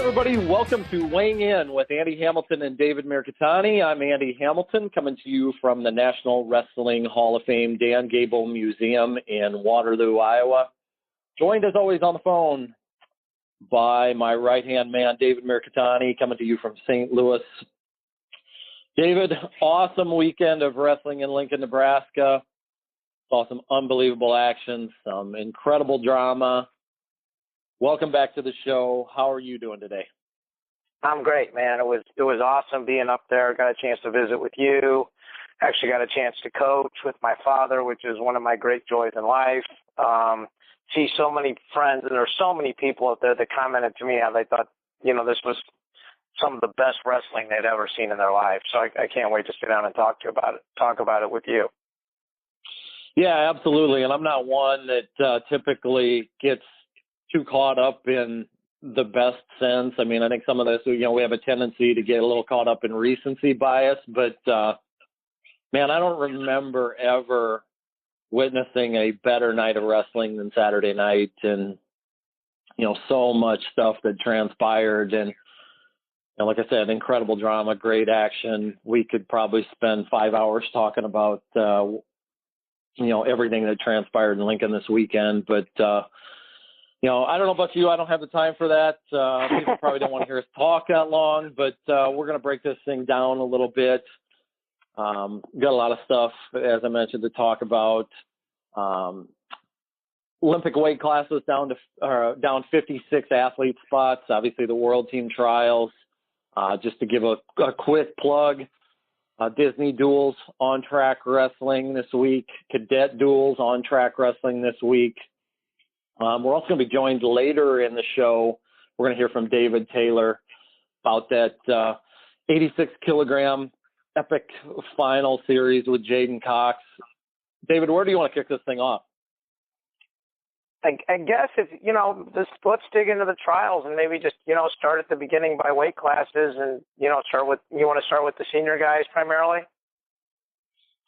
everybody. Welcome to Weighing In with Andy Hamilton and David Mirikitani. I'm Andy Hamilton, coming to you from the National Wrestling Hall of Fame Dan Gable Museum in Waterloo, Iowa. Joined, as always, on the phone by my right-hand man, David Mirikitani, coming to you from St. Louis. David, awesome weekend of wrestling in Lincoln, Nebraska. Saw some unbelievable action, some incredible drama. Welcome back to the show. How are you doing today? I'm great, man. It was awesome being up there. Got a chance to visit with you. Actually got a chance to coach with my father, which is one of my great joys in life. See so many friends, and there's so many people out there that commented to me how they thought, this was some of the best wrestling they'd ever seen in their life. So I can't wait to sit down and talk about it with you. Yeah, absolutely. And I'm not one that typically gets too caught up in the best sense. I mean, I think some of this, we have a tendency to get a little caught up in recency bias, but man, I don't remember ever witnessing a better night of wrestling than Saturday night. And, so much stuff that transpired. And, like I said, incredible drama, great action. We could probably spend 5 hours talking about, everything that transpired in Lincoln this weekend. But, I don't know about you. I don't have the time for that. People probably don't want to hear us talk that long, but we're going to break this thing down a little bit. Got a lot of stuff, as I mentioned, to talk about. Olympic weight classes down 56 athlete spots. Obviously, the World Team Trials. Just to give a quick plug, Disney Duels on track wrestling this week. Cadet Duels on track wrestling this week. We're also going to be joined later in the show. We're going to hear from David Taylor about that 86-kilogram epic final series with Jaden Cox. David, where do you want to kick this thing off? I guess if, let's dig into the trials and maybe just, start at the beginning by weight classes and, you want to start with the senior guys primarily?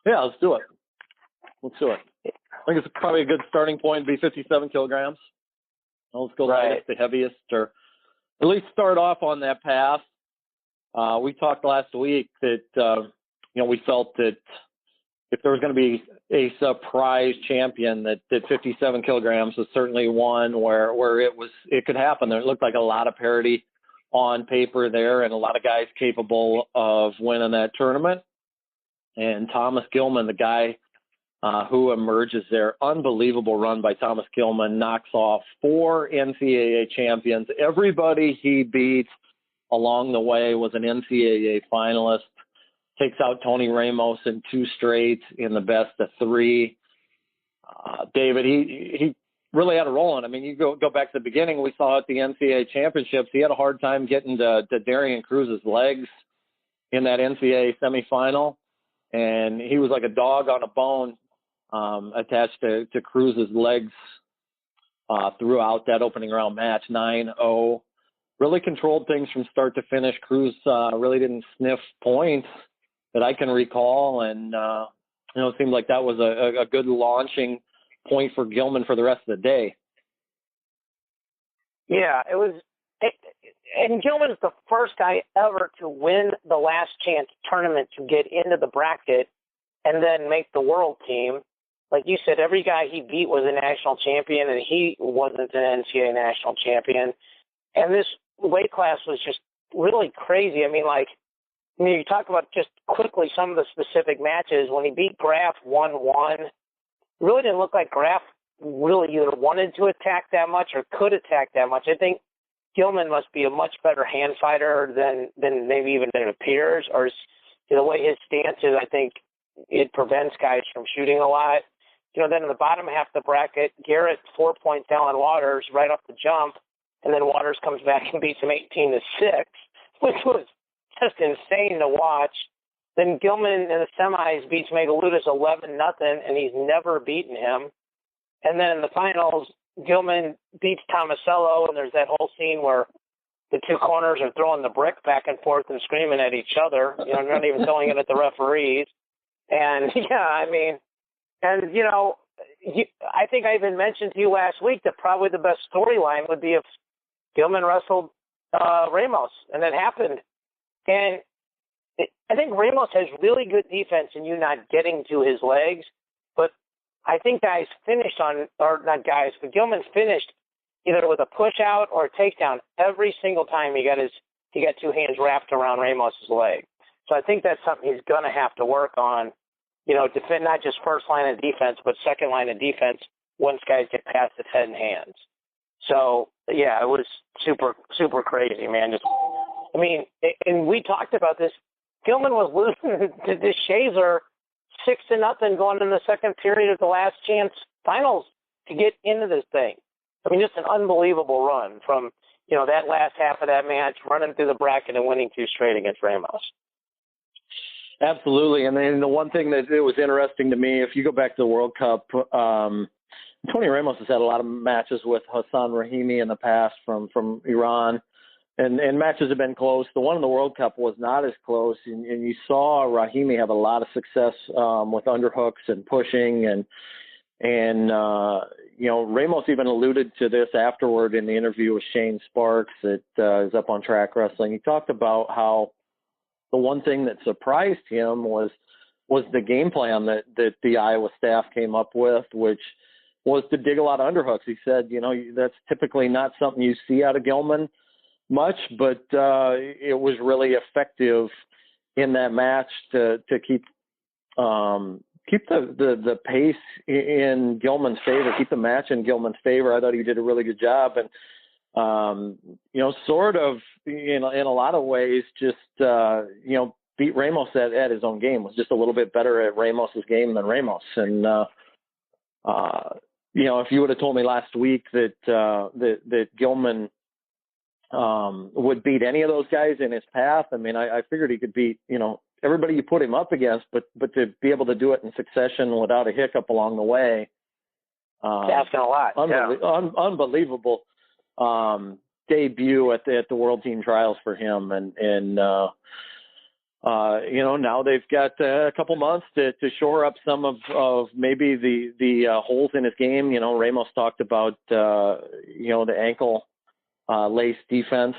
Yeah, let's do it. I think it's probably a good starting point to be 57 kilograms. Let's go lightest to heaviest, or at least start off on that path. We talked last week that, we felt that if there was going to be a surprise champion, that 57 kilograms was certainly one where it could happen. There looked like a lot of parity on paper there and a lot of guys capable of winning that tournament. And Thomas Gilman, the guy who emerges there, unbelievable run by Thomas Gilman, knocks off 4 NCAA champions. Everybody he beat along the way was an NCAA finalist. Takes out Tony Ramos in 2 straight in the best of 3. David, he really had a role in it. I mean, you go back to the beginning, we saw at the NCAA championships, he had a hard time getting to Darian Cruz's legs in that NCAA semifinal. And he was like a dog on a bone attached to Cruz's legs throughout that opening round match, 9-0. Really controlled things from start to finish. Cruz really didn't sniff points that I can recall, and it seemed like that was a good launching point for Gilman for the rest of the day. Yeah, it was. And Gilman's the first guy ever to win the Last Chance tournament to get into the bracket and then make the world team. Like you said, every guy he beat was a national champion, and he wasn't an NCAA national champion. And this weight class was just really crazy. I mean, you talk about just quickly some of the specific matches. When he beat Graf 1-1, really didn't look like Graf really either wanted to attack that much or could attack that much. I think Gilman must be a much better hand fighter than maybe even it appears, or the way his stance is, I think it prevents guys from shooting a lot. Then in the bottom half of the bracket, Garrett 4 points down on Waters right off the jump, and then Waters comes back and beats him 18-6, which was just insane to watch. Then Gilman in the semis beats Megaludis 11-0, and he's never beaten him. And then in the finals, Gilman beats Tomasello, and there's that whole scene where the two corners are throwing the brick back and forth and screaming at each other, not even throwing it at the referees. And, I think I even mentioned to you last week that probably the best storyline would be if Gilman wrestled Ramos, and it happened. And I think Ramos has really good defense in you not getting to his legs, but I think guys finished on, or not guys, but Gilman's finished either with a push out or a takedown every single time he got two hands wrapped around Ramos's leg. So I think that's something he's going to have to work on, defend not just first line of defense, but second line of defense once guys get past his head and hands. So, yeah, it was super, super crazy, man. And we talked about this. Gilman was losing to Shazer 6-0 going in the second period of the last chance finals to get into this thing. I mean, just an unbelievable run from, that last half of that match, running through the bracket and winning 2 straight against Ramos. Absolutely. And then the one thing that it was interesting to me, if you go back to the World Cup, Tony Ramos has had a lot of matches with Hassan Rahimi in the past from Iran, and matches have been close. The one in the World Cup was not as close, and you saw Rahimi have a lot of success with underhooks and pushing, and Ramos even alluded to this afterward in the interview with Shane Sparks that is up on Track Wrestling. He talked about how the one thing that surprised him was the game plan that the Iowa staff came up with, which was to dig a lot of underhooks. He said, that's typically not something you see out of Gilman much, but it was really effective in that match to keep the pace in Gilman's favor, keep the match in Gilman's favor. I thought he did a really good job, and sort of in a lot of ways, just beat Ramos at his own game. Was just a little bit better at Ramos's game than Ramos, and if you would have told me last week that Gilman would beat any of those guys in his path, I mean, I figured he could beat, everybody you put him up against, but to be able to do it in succession without a hiccup along the way. Asking a lot. Unbelievable debut at the World Team Trials for him. And now they've got a couple months to shore up some of maybe the holes in his game. Ramos talked about, the ankle lace defense,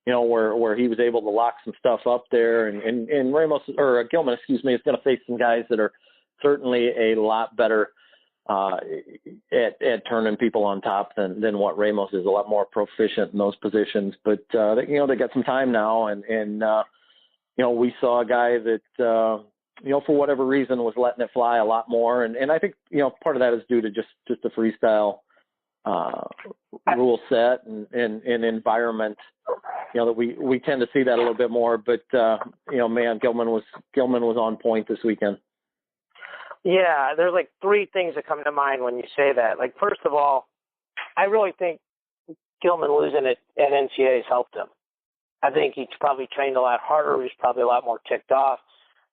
where he was able to lock some stuff up there. And Ramos, or Gilman, is going to face some guys that are certainly a lot better at turning people on top than what Ramos is. A lot more proficient in those positions. But, they got some time now. And we saw a guy that, for whatever reason was letting it fly a lot more. And I think, part of that is due to just the freestyle rule set and environment, that we tend to see that a little bit more. But, man, Gilman was on point this weekend. Yeah, there's like 3 things that come to mind when you say that. Like, first of all, I really think Gilman losing at NCAA's helped him. I think he's probably trained a lot harder. He's probably a lot more ticked off.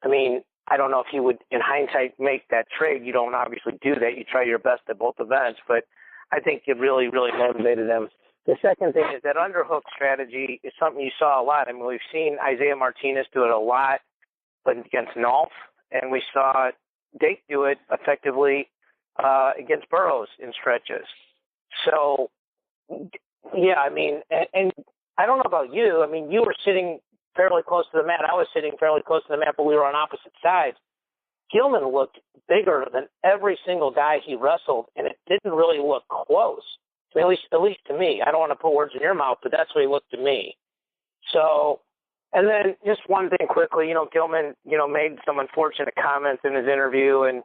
I mean, I don't know if he would, in hindsight, make that trade. You don't obviously do that. You try your best at both events, but I think it really, really motivated him. The second thing is that underhook strategy is something you saw a lot. I mean, we've seen Isaiah Martinez do it a lot, but against Nolf, and we saw Dake do it effectively against Burroughs in stretches. So, yeah, I mean, and I don't know about you. I mean, you were sitting fairly close to the mat. I was sitting fairly close to the mat, but we were on opposite sides. Gilman looked bigger than every single guy he wrestled, and it didn't really look close. I mean, at least to me. I don't want to put words in your mouth, but that's what he looked to me. So, and then just one thing quickly, Gilman, made some unfortunate comments in his interview, and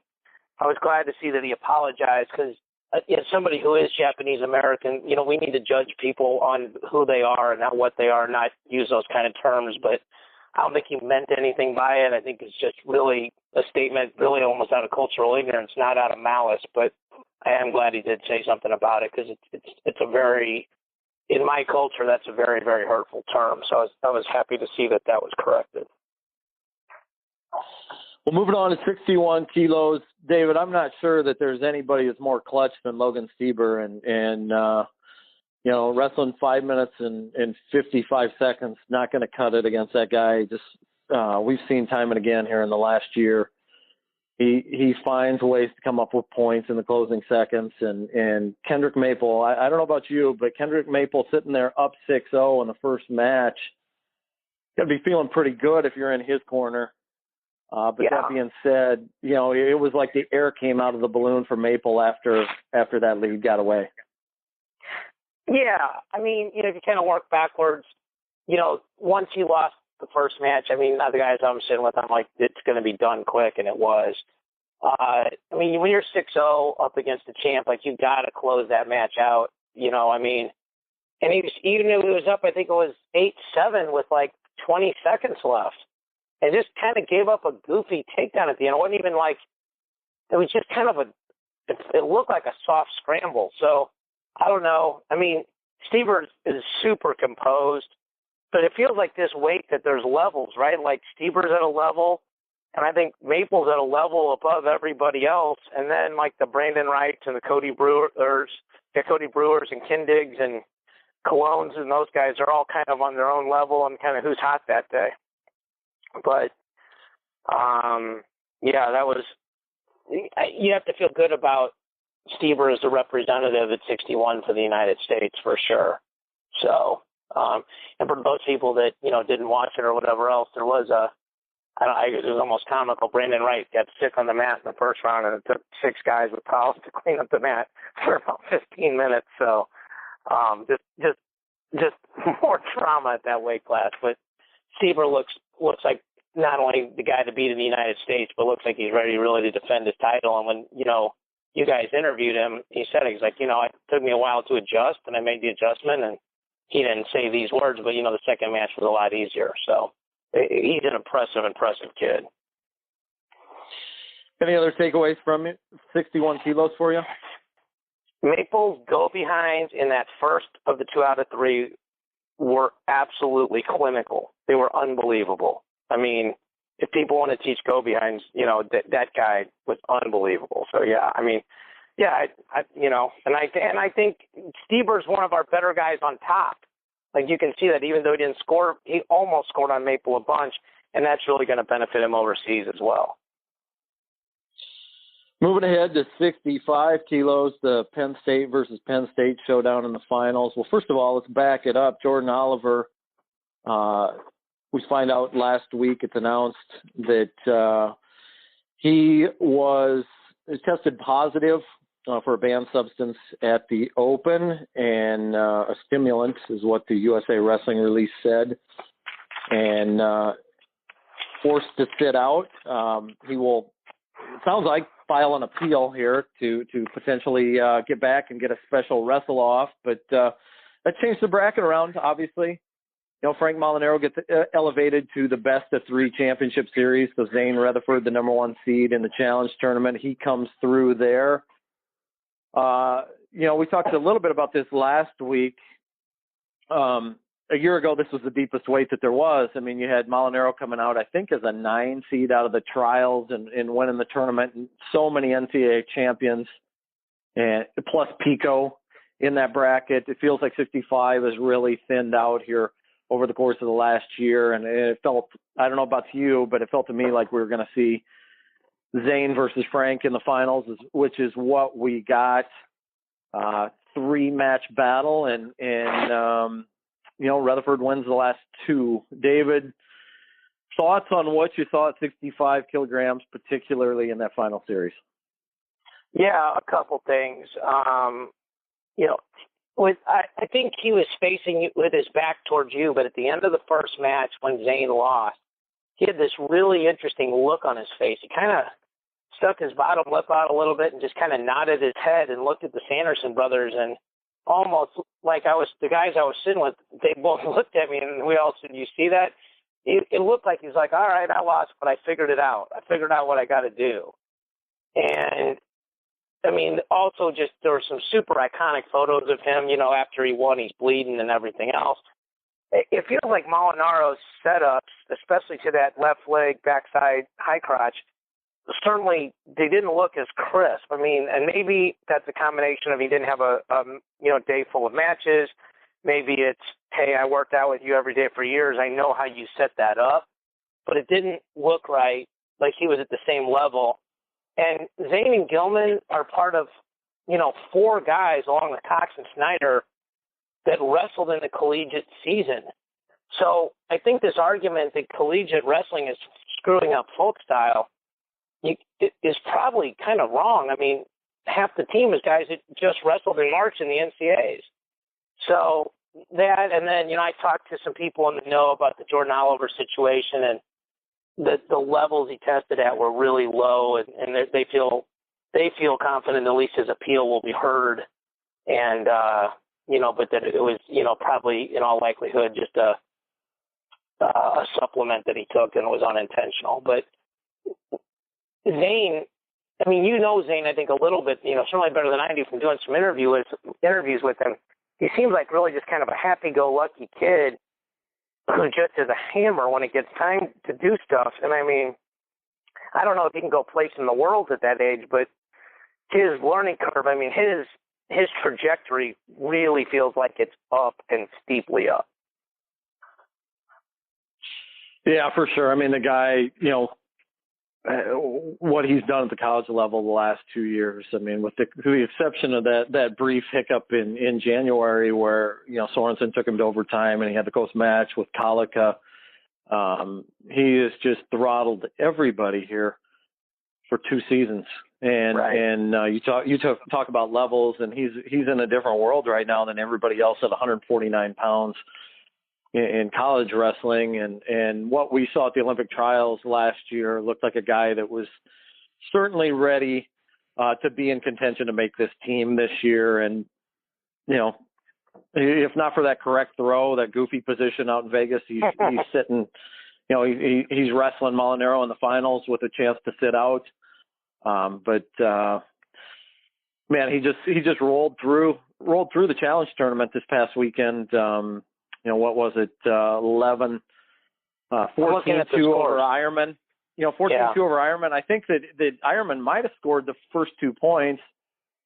I was glad to see that he apologized because as somebody who is Japanese American, we need to judge people on who they are and not what they are, not use those kind of terms. But I don't think he meant anything by it. I think it's just really a statement, really almost out of cultural ignorance, not out of malice. But I am glad he did say something about it because it's a very, in my culture, that's a very, very hurtful term. So I was happy to see that was corrected. Well, moving on to 61 kilos, David, I'm not sure that there's anybody that's more clutch than Logan Stieber, and wrestling 5 minutes and 55 seconds, not going to cut it against that guy. Just we've seen time and again here in the last year he finds ways to come up with points in the closing seconds. And Kendrick Maple, I don't know about you, but Kendrick Maple sitting there up 6-0 in the first match, got to be feeling pretty good if you're in his corner. But that being said, you know, it was like the air came out of the balloon for Maple after that lead got away. Yeah, I mean, you know, if you kind of work backwards, you know, once he lost the first match, I mean, the guys I'm sitting with, I'm like, it's going to be done quick, and it was. I mean, when you're 6-0 up against the champ, like, you got to close that match out, you know, I mean, and even if it was up, I think it was 8-7 with like 20 seconds left, and just kind of gave up a goofy takedown at the end. It wasn't even like, it was just kind of it looked like a soft scramble. So, I don't know. I mean, Stieber is super composed, but it feels like this weight that there's levels, right? Like Stieber's at a level, and I think Maple's at a level above everybody else. And then like the Brandon Wrights and the Cody Brewers and Kindigs and Colognes and those guys are all kind of on their own level and kind of who's hot that day. But, yeah, that was – you have to feel good about Stieber as the representative at 61 for the United States for sure. So, and for those people that, you know, didn't watch it or whatever else, there was it was almost comical. Brandon Wright got sick on the mat in the first round, and it took 6 guys with towels to clean up the mat for about 15 minutes. So, just more trauma at that weight class. But Stieber looks like not only the guy to beat in the United States, but looks like he's ready really to defend his title. And when, you know, you guys interviewed him, he said, he's like, you know, it took me a while to adjust, and I made the adjustment, and he didn't say these words, but, you know, the second match was a lot easier. So he's an impressive kid. Any other takeaways from it? 61 kilos for you? Maple's go-behinds in that first of the 2 out of 3 were absolutely clinical. They were unbelievable. I mean, if people want to teach go-behinds, you know, that guy was unbelievable. So, yeah, I mean, yeah, you know, and I think Stieber's one of our better guys on top. Like, you can see that even though he didn't score, he almost scored on Maple a bunch, and that's really going to benefit him overseas as well. Moving ahead to 65 kilos, the Penn State versus Penn State showdown in the finals. Well, first of all, let's back it up. Jordan Oliver, we find out last week it's announced that he was tested positive for a banned substance at the Open, and a stimulant is what the USA Wrestling release said, and forced to sit out. He will, it sounds like, file an appeal here to potentially get back and get a special wrestle off, but that changed the bracket around, obviously. You know, Frank Molinaro gets elevated to the best of 3 championship series. So Zane Rutherford, the number 1 seed in the challenge tournament, he comes through there. You know, we talked a little bit about this last week. A year ago, this was the deepest weight that there was. I mean, you had Molinaro coming out, I think, as a 9 seed out of the trials and winning the tournament. And so many NCAA champions, and plus Pico in that bracket. It feels like 65 is really thinned out here over the course of the last year. And it felt, I don't know about you, but it felt to me like we were going to see Zane versus Frank in the finals, which is what we got. 3-match battle, and you know, Rutherford wins the last 2. David, thoughts on what you saw at 65 kilograms, particularly in that final series? Yeah, a couple things. You know, I think he was facing you with his back towards you, but at the end of the first match when Zane lost, he had this really interesting look on his face. He kind of stuck his bottom lip out a little bit and just kind of nodded his head and looked at the Sanderson brothers, and almost like the guys I was sitting with, they both looked at me and we all said, "You see that?" It looked like he's like, "All right, I lost, but I figured it out. I figured out what I got to do." And I mean, also just there were some super iconic photos of him, you know, after he won, he's bleeding and everything else. It feels like Molinaro's setups, especially to that left leg, backside, high crotch, certainly they didn't look as crisp. I mean, and maybe that's a combination of he didn't have a day full of matches. Maybe it's, hey, I worked out with you every day for years. I know how you set that up. But it didn't look right, like he was at the same level And Zane and Gilman are part of, 4 guys along with Cox and Snyder that wrestled in the collegiate season. So I think this argument that collegiate wrestling is screwing up folk style is probably kind of wrong. I mean, half the team is guys that just wrestled in March in the NCAAs. So that, and then, I talked to some people in the know about the Jordan Oliver situation, and the levels he tested at were really low, and they feel confident at least his appeal will be heard, and but that it was probably in all likelihood just a supplement that he took and it was unintentional. But Zane, I mean, Zane, I think a little bit, certainly better than I do from doing some interviews with him. He seems like really just kind of a happy-go-lucky kid who just is a hammer when it gets time to do stuff. And I mean, I don't know if he can go place in the world at that age, but his learning curve, I mean, his trajectory really feels like it's up and steeply up. Yeah, for sure. I mean, the guy, what he's done at the college level the last 2 years. I mean, with the exception of that brief hiccup in January where, Sorensen took him to overtime and he had the close match with Kalika, he has just throttled everybody here for 2 seasons. And right. And you talk about levels, and he's in a different world right now than everybody else at 149 pounds in college wrestling. And what we saw at the Olympic trials last year looked like a guy that was certainly ready to be in contention to make this team this year. And, if not for that correct throw, that goofy position out in Vegas, he's sitting, he's wrestling Molinaro in the finals with a chance to sit out. But man, he just rolled through the challenge tournament this past weekend. What was it? 14-2 over Ironman. 14-2 over Ironman. I think that Ironman might have scored the first 2 points.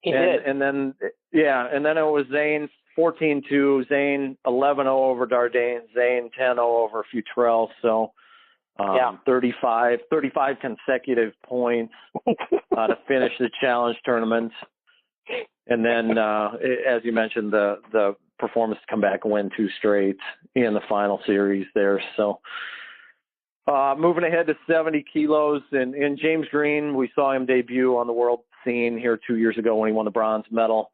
He did. And then it was Zane 14-2, Zane 11-0 over Dardane, Zane 10-0 over Futrell. So 35 consecutive points to finish the challenge tournament. And then, as you mentioned, the performance to come back and win 2 straight in the final series there. So moving ahead to 70 kilos, and James Green, we saw him debut on the world scene here 2 years ago when he won the bronze medal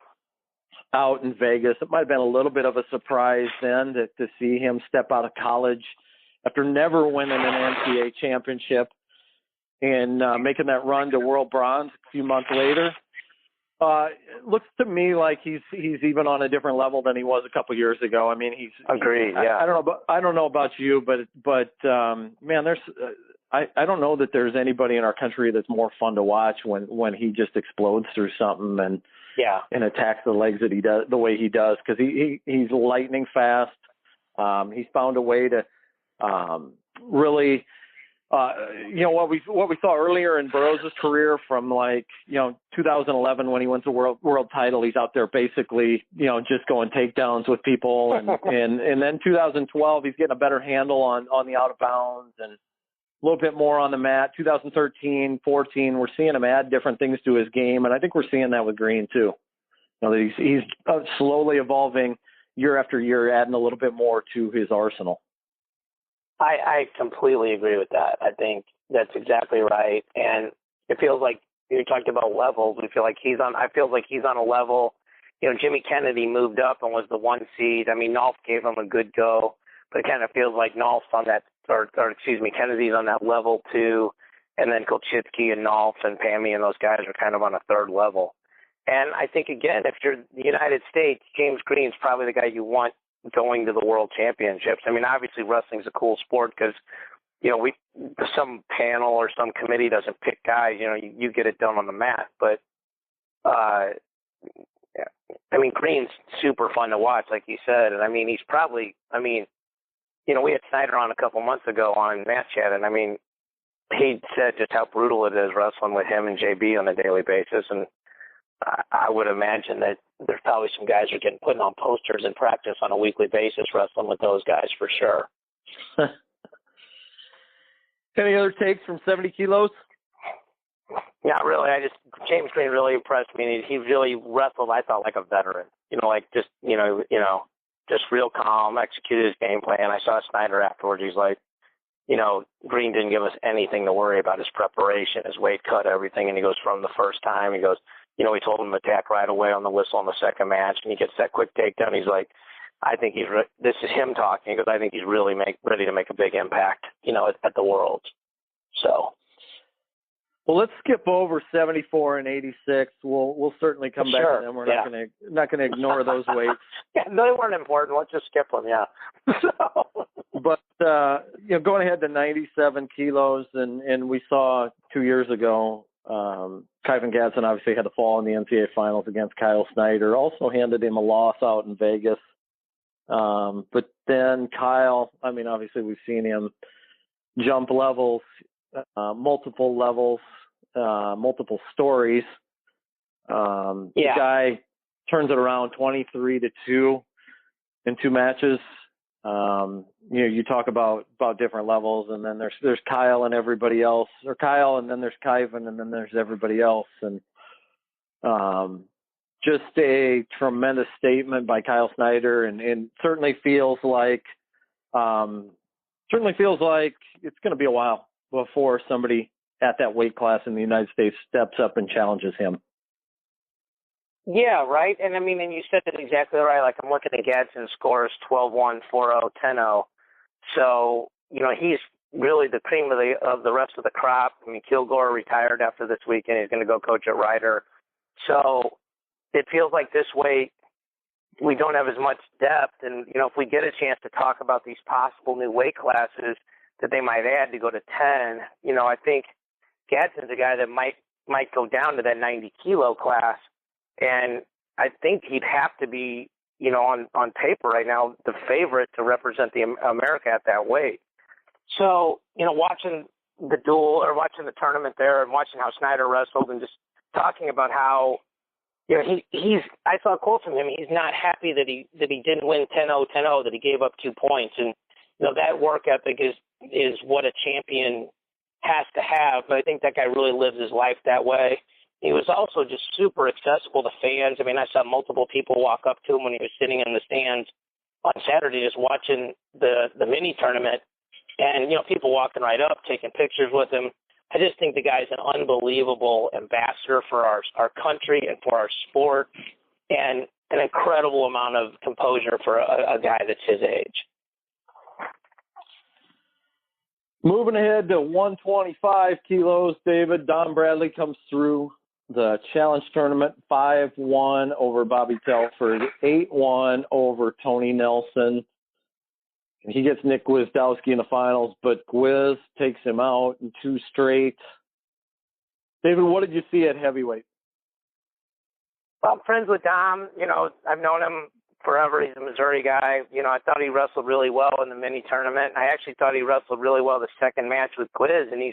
out in Vegas. It might have been a little bit of a surprise then to see him step out of college after never winning an NCAA championship and making that run to world bronze a few months later. It looks to me like he's even on a different level than he was a couple years ago. I mean, agreed. Yeah. I don't know about you, but man, I don't know that there's anybody in our country that's more fun to watch when he just explodes through something and attacks the legs that he does the way he does, because he's lightning fast. He's found a way to really. What we saw earlier in Burroughs' career from 2011 when he wins the world title, he's out there basically, just going takedowns with people. And then 2012, he's getting a better handle on the out of bounds and a little bit more on the mat. 2013, 14, we're seeing him add different things to his game. And I think we're seeing that with Green too. That he's slowly evolving year after year, adding a little bit more to his arsenal. I completely agree with that. I think that's exactly right. And it feels like you talked about levels. I feel like he's on a level. Jimmy Kennedy moved up and was the 1 seed. I mean, Nolf gave him a good go, but it kind of feels like Nolf's on that, Kennedy's on that level too. And then Kolchitsky and Nolf and Pammy and those guys are kind of on a 3rd level. And I think, again, if you're the United States, James Green's probably the guy you want going to the World Championships. I mean, obviously wrestling's a cool sport because, some panel or some committee doesn't pick guys, you get it done on the mat. But, I mean, Green's super fun to watch, like you said. And, I mean, he's probably, we had Snyder on a couple months ago on Match Chat, and, I mean, he said just how brutal it is wrestling with him and JB on a daily basis. And I would imagine that there's probably some guys who are getting put on posters in practice on a weekly basis wrestling with those guys for sure. Any other takes from 70 kilos? Not really. James Green really impressed me. He really wrestled, I thought, like a veteran. Just real calm, executed his game plan. I saw Snyder afterwards. He's like, Green didn't give us anything to worry about his preparation, his weight cut, everything. And he goes, from the first time, he goes, we told him to attack right away on the whistle in the second match. And he gets that quick takedown. He's like, I think this is him talking, because I think he's really ready to make a big impact, at the Worlds. So. Well, let's skip over 74 and 86. We'll certainly come back to them. We're not going to ignore those weights. Yeah, they weren't important. Let's just skip them. Yeah. But going ahead to 97 kilos, and we saw 2 years ago, Kyvan Gadsden obviously had to fall in the NCAA finals against Kyle Snyder. Also handed him a loss out in Vegas. But then Kyle, obviously we've seen him jump levels. Multiple levels, multiple stories. The guy turns it around 23-2 in 2 matches. You talk about different levels, and then there's Kyle and everybody else, or Kyle, and then there's Kyvan, and then there's everybody else, and just a tremendous statement by Kyle Snyder, and certainly feels like it's going to be a while before somebody at that weight class in the United States steps up and challenges him. Yeah, right. And and you said it exactly right. Like, I'm looking at Gadsden's scores, 12-1, 4-0, 10-0. So, he's really the cream of the rest of the crop. Kilgore retired after this weekend. He's going to go coach at Ryder. So it feels like this weight, we don't have as much depth. And, if we get a chance to talk about these possible new weight classes that they might add to go to 10, I think Gadsden's a guy that might go down to that 90 kilo class. And I think he'd have to be, on paper right now, the favorite to represent America at that weight. So, watching the duel or watching the tournament there and watching how Snyder wrestled and just talking about how, I saw a quote from him. He's not happy that he didn't win 10-0, 10-0, that he gave up 2 points. And, that work ethic is what a champion has to have. But I think that guy really lives his life that way. He was also just super accessible to fans. I saw multiple people walk up to him when he was sitting in the stands on Saturday just watching the mini tournament. And, people walking right up, taking pictures with him. I just think the guy's an unbelievable ambassador for our country and for our sport, and an incredible amount of composure for a guy that's his age. Moving ahead to 125 kilos, David, Don Bradley comes through the challenge tournament, 5-1 over Bobby Telford, 8-1 over Tony Nelson. And he gets Nick Gwizdowski in the finals, but Gwiz takes him out in 2 straight. David, what did you see at heavyweight? Well, I'm friends with Dom. I've known him forever. He's a Missouri guy. I thought he wrestled really well in the mini tournament. I actually thought he wrestled really well the second match with Gwiz, and he's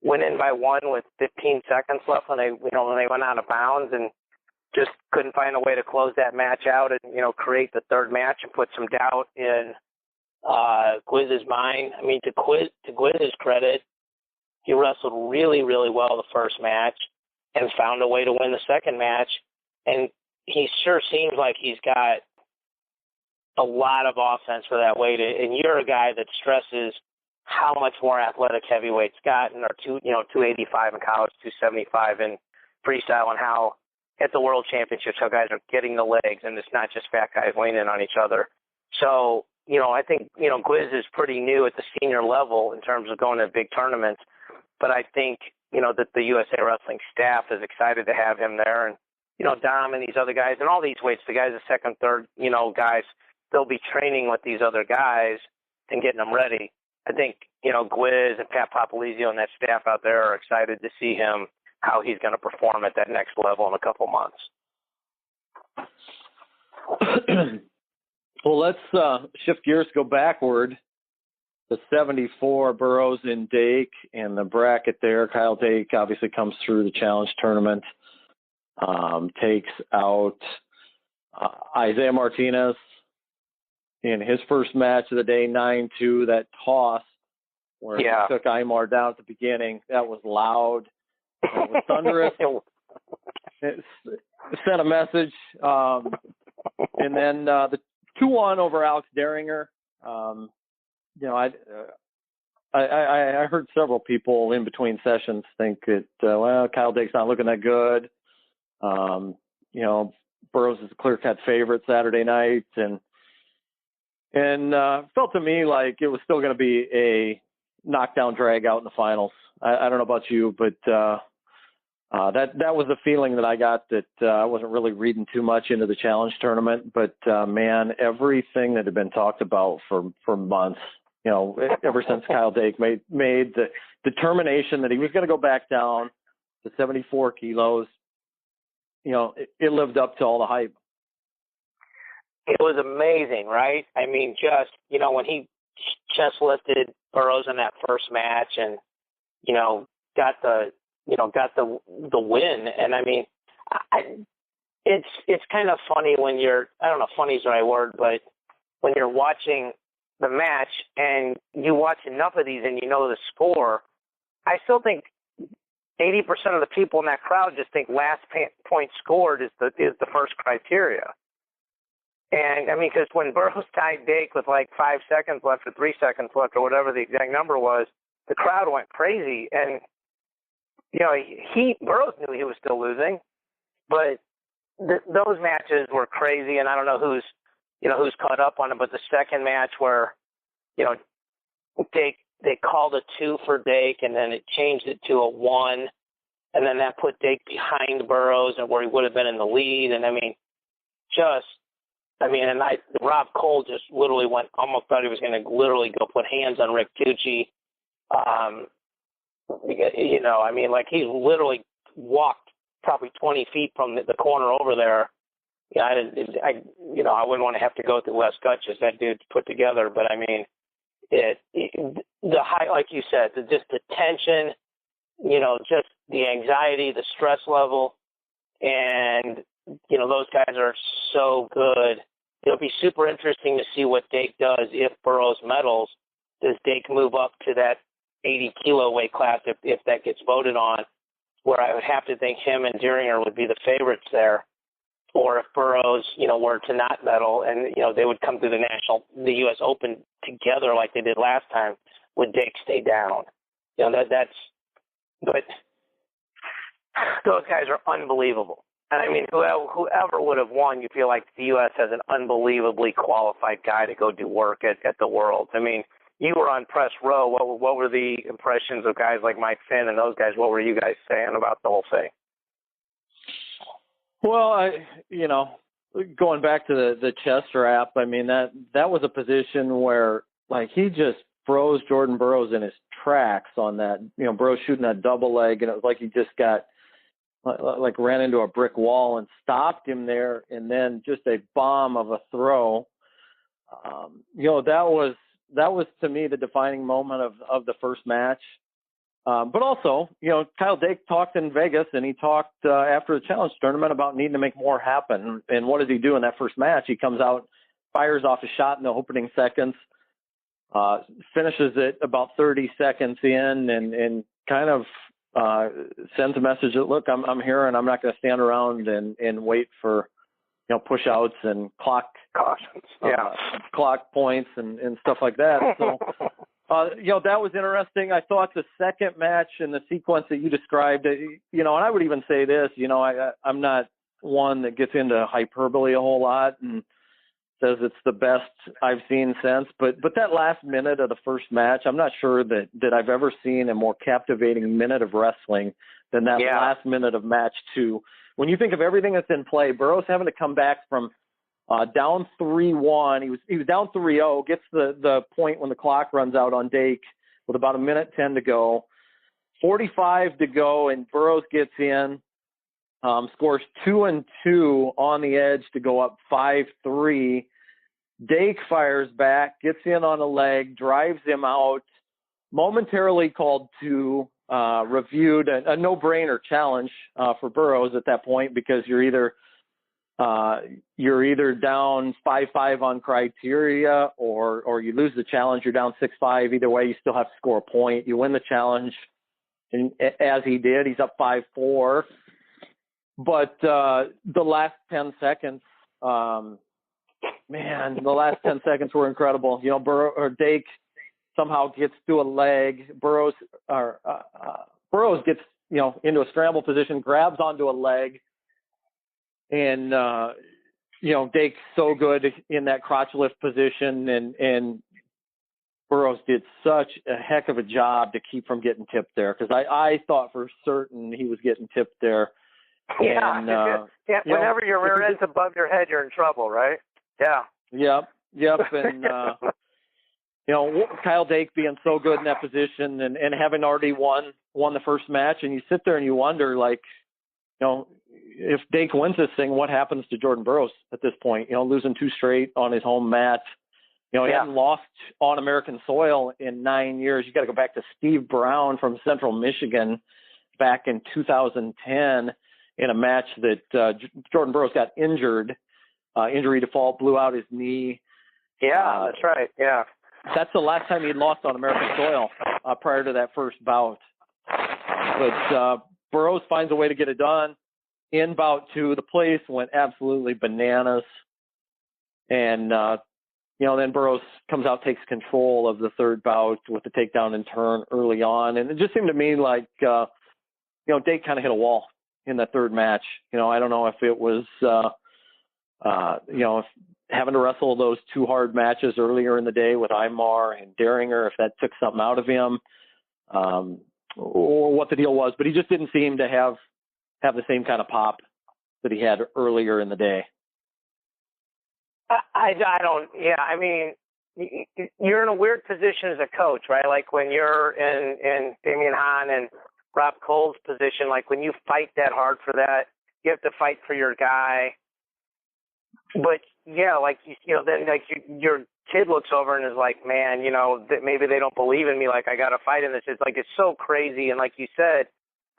went in by 1 with 15 seconds left when they went out of bounds, and just couldn't find a way to close that match out and, create the third match and put some doubt in Gwiz's mind. To Gwiz's credit, he wrestled really, really well the first match and found a way to win the second match. And he sure seems like he's got a lot of offense for that weight. And you're a guy that stresses how much more athletic heavyweights got and are 285 in college, 275 in freestyle, and how at the World Championships how guys are getting the legs, and it's not just fat guys weighing in on each other. So, I think, Gwiz is pretty new at the senior level in terms of going to big tournaments, but I think, that the USA Wrestling staff is excited to have him there. And, Dom and these other guys and all these weights, the guys, the second, third, guys, they'll be training with these other guys and getting them ready. I think, Gwiz and Pat Popolizio and that staff out there are excited to see him, how he's going to perform at that next level in a couple months. Well, let's shift gears, go backward. The 74, Burroughs in Dake, and the bracket there. Kyle Dake obviously comes through the challenge tournament, takes out Isaiah Martinez in his first match of the day, 9-2, that toss where he took Aymar down at the beginning. That was loud. It was thunderous. It sent a message. And then the 2-1 over Alex Derringer. I heard several people in between sessions think that, Kyle Dake's not looking that good. Burroughs is a clear-cut favorite Saturday night. And felt to me like it was still going to be a knockdown drag out in the finals. I don't know about you, but that was the feeling that I got, that I wasn't really reading too much into the challenge tournament. But, man, everything that had been talked about for months, ever since Kyle Dake made the determination that he was going to go back down to 74 kilos, it lived up to all the hype. It was amazing, right? I mean, just, when he chest lifted Burroughs in that first match and, got the win. And I mean, it's kind of funny when I don't know if funny is the right word, but when you're watching the match and you watch enough of these and the score, I still think 80% of the people in that crowd just think last point scored is the first criteria. And I mean, because when Burroughs tied Dake with like 5 seconds left or 3 seconds left or whatever the exact number was, the crowd went crazy. And Burroughs knew he was still losing, but those matches were crazy. And I don't know who's caught up on it, but the second match where Dake, they called a 2 for Dake, and then it changed it to a 1, and then that put Dake behind Burroughs and where he would have been in the lead. And Rob Cole just literally almost thought he was going to literally go put hands on Rick Tucci. He literally walked probably 20 feet from the corner over there. I wouldn't want to have to go through Les Gutches, that dude put together. But I mean, the high, like you said, just the tension, just the anxiety, the stress level, and those guys are so good. It'll be super interesting to see what Dake does if Burroughs medals. Does Dake move up to that 80-kilo weight class if that gets voted on, where I would have to think him and Dieringer would be the favorites there? Or if Burroughs, were to not medal and, they would come through the U.S. Open together like they did last time, would Dake stay down? But those guys are unbelievable. And I mean, whoever would have won, you feel like the U.S. has an unbelievably qualified guy to go do work at the Worlds. I mean, you were on press row. What were the impressions of guys like Mike Finn and those guys? What were you guys saying about the whole thing? Well, going back to the chest wrap, I mean, that was a position where, like, he just froze Jordan Burroughs in his tracks on that, Burroughs shooting that double leg, and it was like he just ran into a brick wall and stopped him there, and then just a bomb of a throw. That was to me the defining moment of the first match. But also, Kyle Dake talked in Vegas, and he talked after the challenge tournament about needing to make more happen. And what does he do in that first match? He comes out, fires off a shot in the opening seconds, finishes it about 30 seconds in, and kind of sends a message that, look, I'm here, and I'm not going to stand around and wait for push outs and clock cautions, clock points and stuff like that. So. That was interesting. I thought the second match and the sequence that you described, and I would even say this, I'm not one that gets into hyperbole a whole lot and says it's the best I've seen since, but that last minute of the first match, I'm not sure that I've ever seen a more captivating minute of wrestling than that last minute of match 2. When you think of everything that's in play, Burroughs having to come back from down 3-1. He was down 3-0, gets the point when the clock runs out on Dake with about 1:10 to go. 45 to go, and Burroughs gets in, scores 2-2 on the edge to go up 5-3. Dake fires back, gets in on a leg, drives him out, momentarily called to, reviewed, a no-brainer challenge for Burroughs at that point, because you're either down 5-5 on criteria or you lose the challenge, you're down 6-5. Either way, you still have to score a point. You win the challenge as he did. He's up 5-4. But the last 10 seconds, the last 10 seconds were incredible. You know, Dake somehow gets to a leg. Burroughs gets, you know, into a scramble position, grabs onto a leg, and you know, Dake's so good in that crotch lift position, and Burroughs did such a heck of a job to keep from getting tipped there, because I thought for certain he was getting tipped there. Yeah, and, whenever your rear end's above your head, you're in trouble, right? Yeah. Yep. And, you know, Kyle Dake being so good in that position and having already won the first match, and you sit there and you wonder, like, you know, if Dake wins this thing, what happens to Jordan Burroughs at this point? You know, losing 2 straight on his home mat. You know, he hadn't lost on American soil in 9 years. You got to go back to Steve Brown from Central Michigan back in 2010 in a match that Jordan Burroughs got injured, injury default, blew out his knee. Yeah, that's right. Yeah. That's the last time he'd lost on American soil prior to that first bout. But Burroughs finds a way to get it done. In bout 2, the place went absolutely bananas. And, you know, then Burroughs comes out, takes control of the third bout with the takedown and turn early on. And it just seemed to me like, you know, Dake kind of hit a wall in that third match. You know, I don't know if it was, you know, if having to wrestle those 2 hard matches earlier in the day with Aymar and Deringer, if that took something out of him, or what the deal was. But he just didn't seem to have the same kind of pop that he had earlier in the day. I don't. Yeah, I mean, you're in a weird position as a coach, right? Like when you're in Damian Hahn and Rob Cole's position, like when you fight that hard for that, you have to fight for your guy. But yeah, like you know, then like your kid looks over and is like, man, you know, that maybe they don't believe in me. Like I got to fight in this. It's like it's so crazy. And like you said,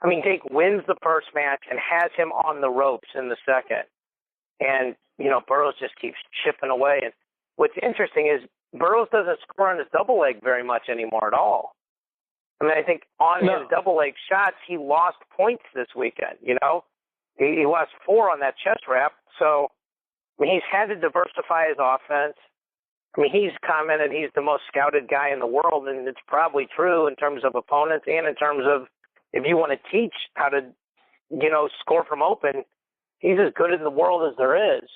I mean, Dake wins the first match and has him on the ropes in the second. And, you know, Burroughs just keeps chipping away. And what's interesting is Burroughs doesn't score on his double leg very much anymore at all. I mean, I think on his double leg shots, he lost points this weekend, you know. He lost 4 on that chest wrap. So, I mean, he's had to diversify his offense. I mean, he's commented he's the most scouted guy in the world, and it's probably true in terms of opponents and in terms of if you want to teach how to, you know, score from open, he's as good in the world as there is.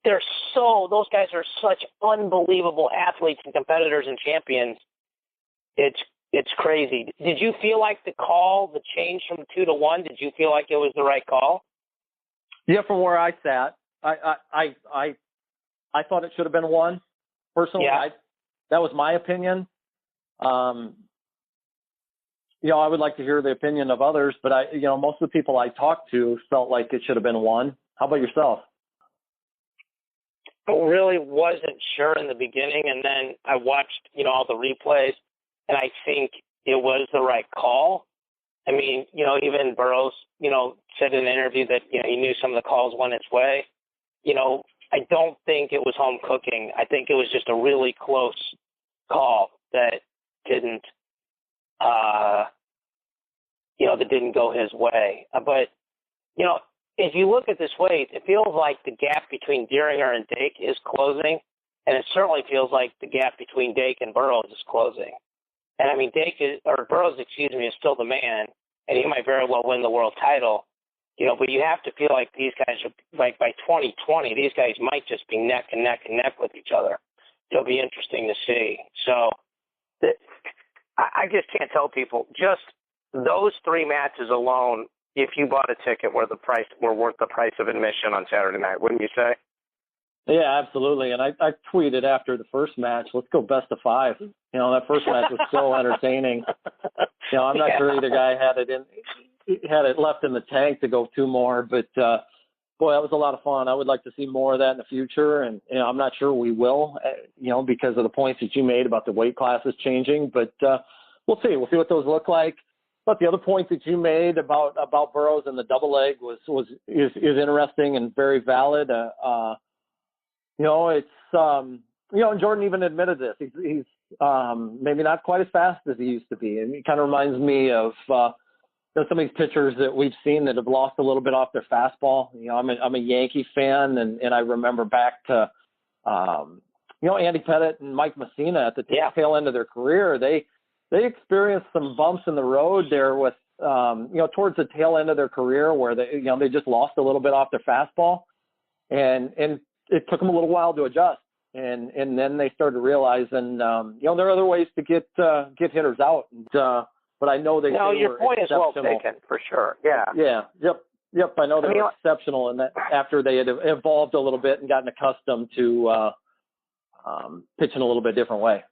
Those guys are such unbelievable athletes and competitors and champions. It's crazy. Did you feel like the change from 2 to 1? Did you feel like it was the right call? Yeah, from where I sat, I thought it should have been 1. Personally, that was my opinion. You know, I would like to hear the opinion of others, but you know, most of the people I talked to felt like it should have been 1. How about yourself? I really wasn't sure in the beginning, and then I watched, you know, all the replays, and I think it was the right call. I mean, you know, even Burroughs, you know, said in an interview that, you know, he knew some of the calls went its way. You know, I don't think it was home cooking. I think it was just a really close call that didn't, you know, that didn't go his way. But, you know, if you look at this weight, it feels like the gap between Deringer and Dake is closing, and it certainly feels like the gap between Dake and Burroughs is closing. And I mean, Burroughs, is still the man, and he might very well win the world title. You know, but you have to feel like these guys are, like by 2020, these guys might just be neck and neck and neck with each other. It'll be interesting to see. So I just can't tell people, just those 3 matches alone, if you bought a ticket, were worth the price of admission on Saturday night, wouldn't you say? Yeah, absolutely. And I tweeted after the first match, let's go best of 5. You know, that first match was so entertaining. You know, I'm not sure either guy had it left in the tank to go 2 more, but boy, that was a lot of fun. I would like to see more of that in the future, and you know, I'm not sure we will, you know, because of the points that you made about the weight classes changing, but we'll see. We'll see what those look like. But the other point that you made about Burroughs and the double leg is interesting and very valid. You know, it's you know, and Jordan even admitted this. He's maybe not quite as fast as he used to be. And it kind of reminds me of some of these pitchers that we've seen that have lost a little bit off their fastball. I'm a Yankee fan, and I remember back to Andy Pettitte and Mike Messina at the tail end of their career. They experienced some bumps in the road there with towards the tail end of their career where they just lost a little bit off their fastball, and it took them a little while to adjust. And then they started realizing, there are other ways to get hitters out. But I know your point is well taken, for sure. Yeah. Yeah. Yep. I know they were exceptional in that after they had evolved a little bit and gotten accustomed to pitching a little bit different way.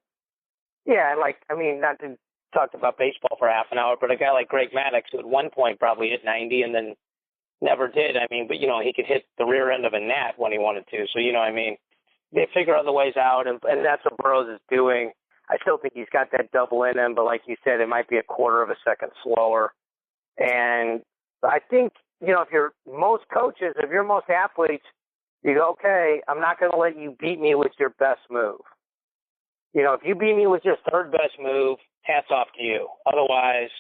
Yeah, not to talk about baseball for half an hour, but a guy like Greg Maddux, who at one point probably hit 90 and then never did. But he could hit the rear end of a gnat when he wanted to. So they figure other ways out, and that's what Burroughs is doing. I still think he's got that double in him, but like you said, it might be a quarter of a second slower. And I think, if you're most coaches, if you're most athletes, you go, okay, I'm not going to let you beat me with your best move. If you beat me with your third best move, hats off to you. Otherwise,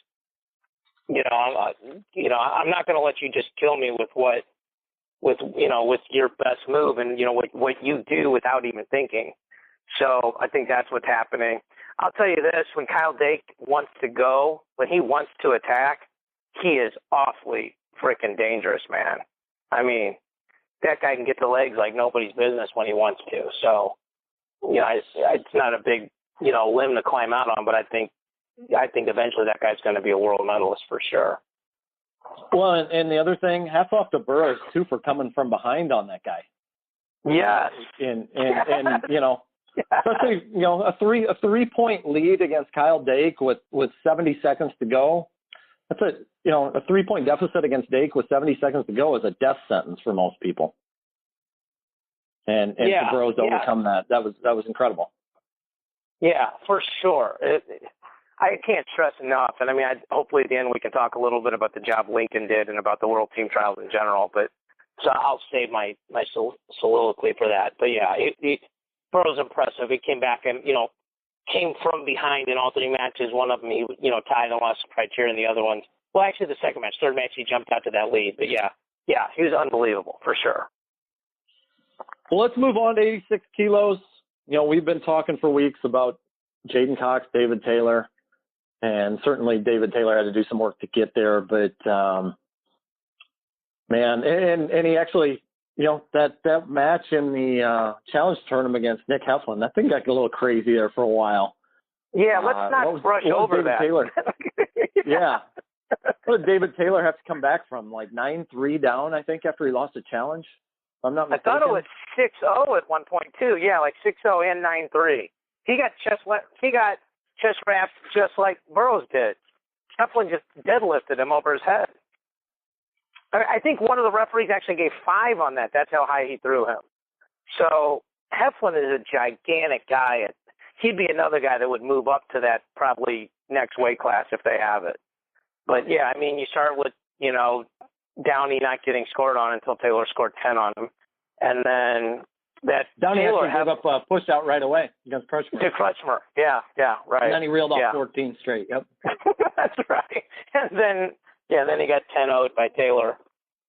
I'm not going to let you just kill me with your best move and, what you do without even thinking. So I think that's what's happening. I'll tell you this, when Kyle Dake wants to go, when he wants to attack, he is awfully freaking dangerous, man. That guy can get the legs like nobody's business when he wants to. So, it's not a big, limb to climb out on, but I think eventually that guy's going to be a world medalist for sure. Well, and the other thing, hats off to Burroughs too for coming from behind on that guy. Yes. And especially a 3-point lead against Kyle Dake with 70 seconds to go. That's a 3-point deficit against Dake with 70 seconds to go is a death sentence for most people. And for Burroughs to overcome that was incredible. Yeah, for sure. I can't stress enough, and hopefully at the end we can talk a little bit about the job Lincoln did and about the World Team Trials in general. But so I'll save my soliloquy for that. But yeah, Burroughs impressive. He came back and came from behind in all 3 matches. One of them he tied and lost criteria, and the other ones. Well, actually, the second match, third match, he jumped out to that lead. But yeah, he was unbelievable for sure. Well, let's move on to 86 kilos. We've been talking for weeks about Jaden Cox, David Taylor. And certainly David Taylor had to do some work to get there, but man, and he actually, that match in the challenge tournament against Nick Heflin, that thing got a little crazy there for a while. Yeah, let's not brush over David that. Taylor. Yeah. What did David Taylor have to come back from? Like 9-3 down, I think, after he lost a challenge? If I'm not mistaken. I thought it was 6-0 at one point too. Yeah, like 6-0 and 9-3. He got chest wrapped just like Burroughs did. Heflin just deadlifted him over his head. I think one of the referees actually gave 5 on that. That's how high he threw him. So Heflin is a gigantic guy. He'd be another guy that would move up to that probably next weight class if they have it. But yeah, you start with, Downey not getting scored on until Taylor scored 10 on him. And then that Downey Taylor actually gave up a push out right away against Crutchmer. To Crutchmer, yeah, right. And then he reeled off 14 straight. Yep. That's right. And then he got 10-0'd by Taylor.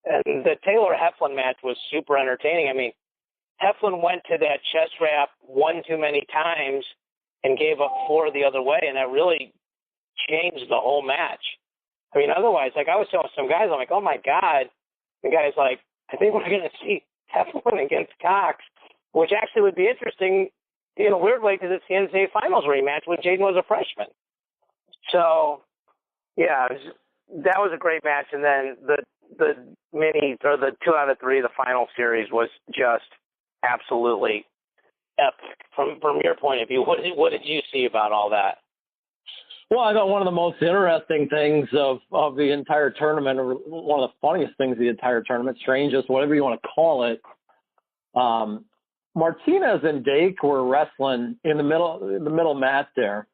And the Taylor-Heflin match was super entertaining. Heflin went to that chest wrap one too many times and gave up 4 the other way, and that really changed the whole match. Otherwise, like I was telling some guys, I'm like, oh my God. The guy's like, I think we're going to see Heflin against Cox, which actually would be interesting in a weird way because it's the NCAA Finals rematch when Jaden was a freshman. So, yeah, that was a great match. And then the mini or the 2 out of 3, the final series was just absolutely epic. From your point of view, what did you see about all that? Well, I thought one of the most interesting things of the entire tournament, or one of the funniest things of the entire tournament, strangest, whatever you want to call it, Martinez and Dake were wrestling in the middle mat there.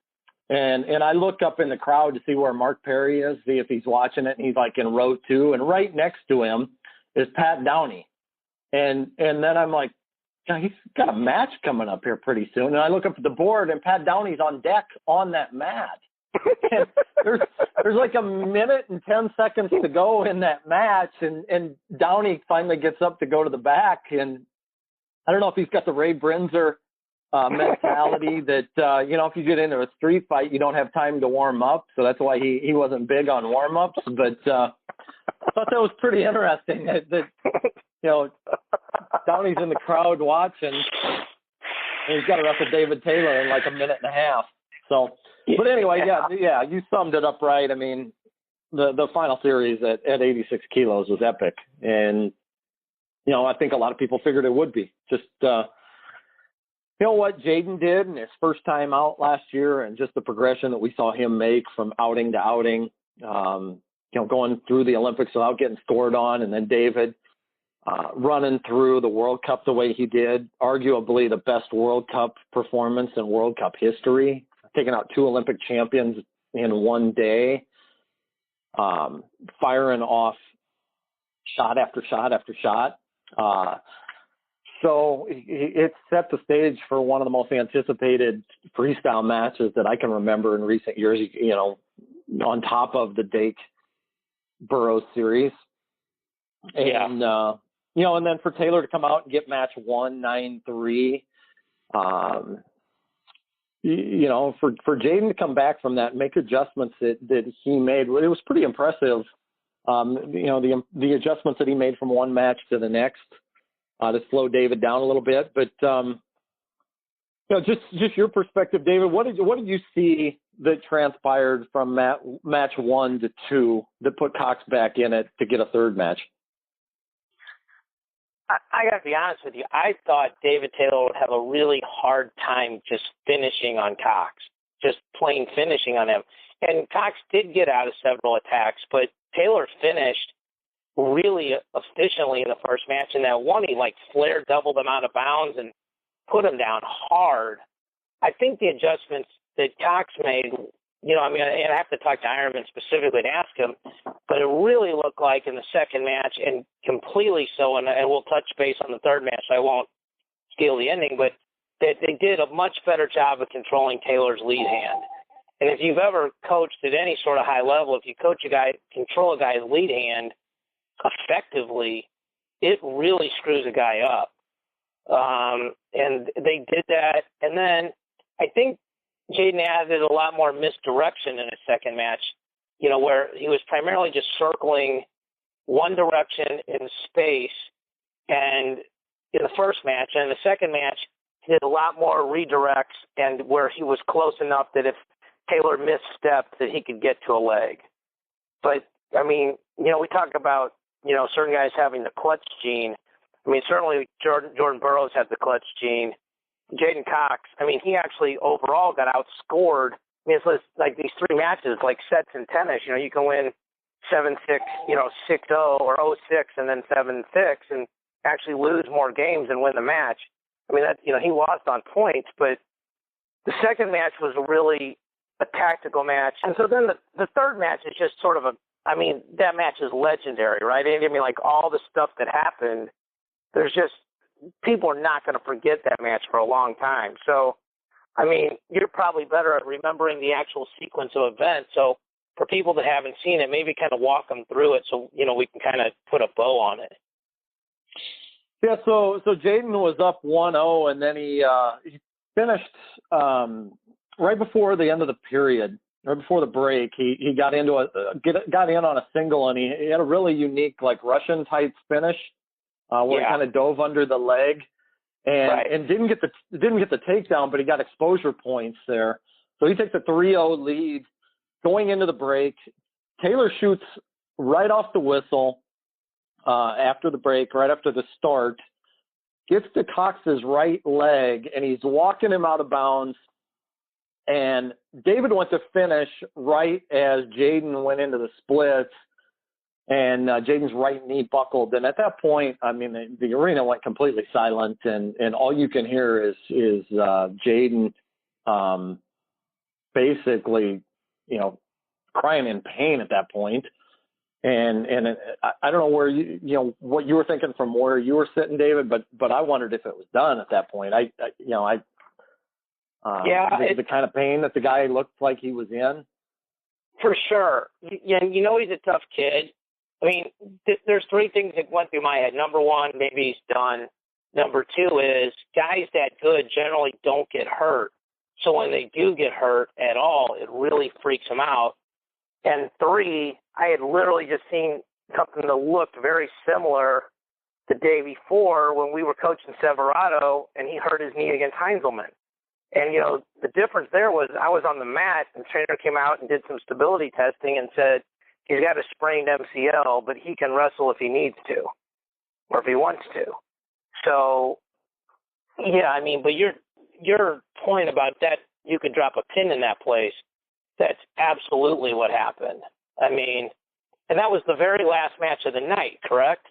And I look up in the crowd to see where Mark Perry is, see if he's watching it, and he's like in row 2, and right next to him is Pat Downey. And then I'm like, God, he's got a match coming up here pretty soon. And I look up at the board, and Pat Downey's on deck on that mat. And there's like a minute and 10 seconds to go in that match, and Downey finally gets up to go to the back, and I don't know if he's got the Ray Brinzer mentality that if you get into a street fight, you don't have time to warm up, so that's why he wasn't big on warm-ups. But I thought that was pretty interesting that Downey's in the crowd watching, and he's got to wrestle David Taylor in like a minute and a half. So. But anyway, yeah, you summed it up right. I mean, the final series at 86 kilos was epic. And, I think a lot of people figured it would be. Just, what Jaden did in his first time out last year, and just the progression that we saw him make from outing to outing, going through the Olympics without getting scored on, and then David running through the World Cup the way he did, arguably the best World Cup performance in World Cup history. Taking out 2 Olympic champions in one day, firing off shot after shot after shot. So it set the stage for one of the most anticipated freestyle matches that I can remember in recent years, on top of the Dake Burroughs series. And, and then for Taylor to come out and get match 1, 9-3, for Jaden to come back from that and make adjustments that he made, it was pretty impressive. The adjustments that he made from one match to the next to slow David down a little bit. But just your perspective, David, what did you see that transpired from match 1 to 2 that put Cox back in it to get a third match? I got to be honest with you. I thought David Taylor would have a really hard time just finishing on Cox, just plain finishing on him. And Cox did get out of several attacks, but Taylor finished really efficiently in the first match. In that one, he flared double the amount of bounds and put him down hard. I think the adjustments that Cox made, I have to talk to Ironman specifically to ask him, but it really looked like in the second match, and completely so, and we'll touch base on the third match, so I won't steal the ending, but that they did a much better job of controlling Taylor's lead hand. And if you've ever coached at any sort of high level, if you control a guy's lead hand effectively, it really screws a guy up. And they did that, and then I think Jaden added a lot more misdirection in his second match, where he was primarily just circling one direction in space. And in the first match, and in the second match, he did a lot more redirects, and where he was close enough that if Taylor misstepped, that he could get to a leg. But, we talk about, certain guys having the clutch gene. Certainly Jordan Burroughs had the clutch gene. Jaden Cox, he actually overall got outscored. It's like these 3 matches, like sets in tennis. You can win 7-6, 6-0 or 0-6 and then 7-6 and actually lose more games and win the match. He lost on points, but the second match was really a tactical match. And so then the third match is just sort of that match is legendary, right? All the stuff that happened, there's just, people are not going to forget that match for a long time. So, you're probably better at remembering the actual sequence of events. So for people that haven't seen it, maybe kind of walk them through it so, we can kind of put a bow on it. Yeah, so Jaden was up 1-0, and then he finished right before the end of the period, right before the break. He got in on a single, and he had a really unique, Russian type finish. Where he kind of dove under the leg and didn't get the takedown, but he got exposure points there. So he takes a 3-0 lead going into the break. Taylor shoots right off the whistle after the break, right after the start, gets to Cox's right leg, and he's walking him out of bounds. And David went to finish right as Jaden went into the splits. And Jaden's right knee buckled. And at that point, the arena went completely silent, and all you can hear is Jaden basically, crying in pain at that point. And I don't know where what you were thinking from where you were sitting, David, but I wondered if it was done at that point. The kind of pain that the guy looked like he was in. For sure. Yeah, he's a tough kid. I mean, there's three things that went through my head. Number one, maybe he's done. Number two is guys that good generally don't get hurt. So when they do get hurt at all, it really freaks them out. And three, I had literally just seen something that looked very similar the day before when we were coaching Severado and he hurt his knee against Heinzelman. And, the difference there was I was on the mat and the trainer came out and did some stability testing and said he's got a sprained MCL, but he can wrestle if he needs to or if he wants to. So, yeah, I mean, but your point about that, you could drop a pin in that place. That's absolutely what happened. I mean, and that was the very last match of the night, correct?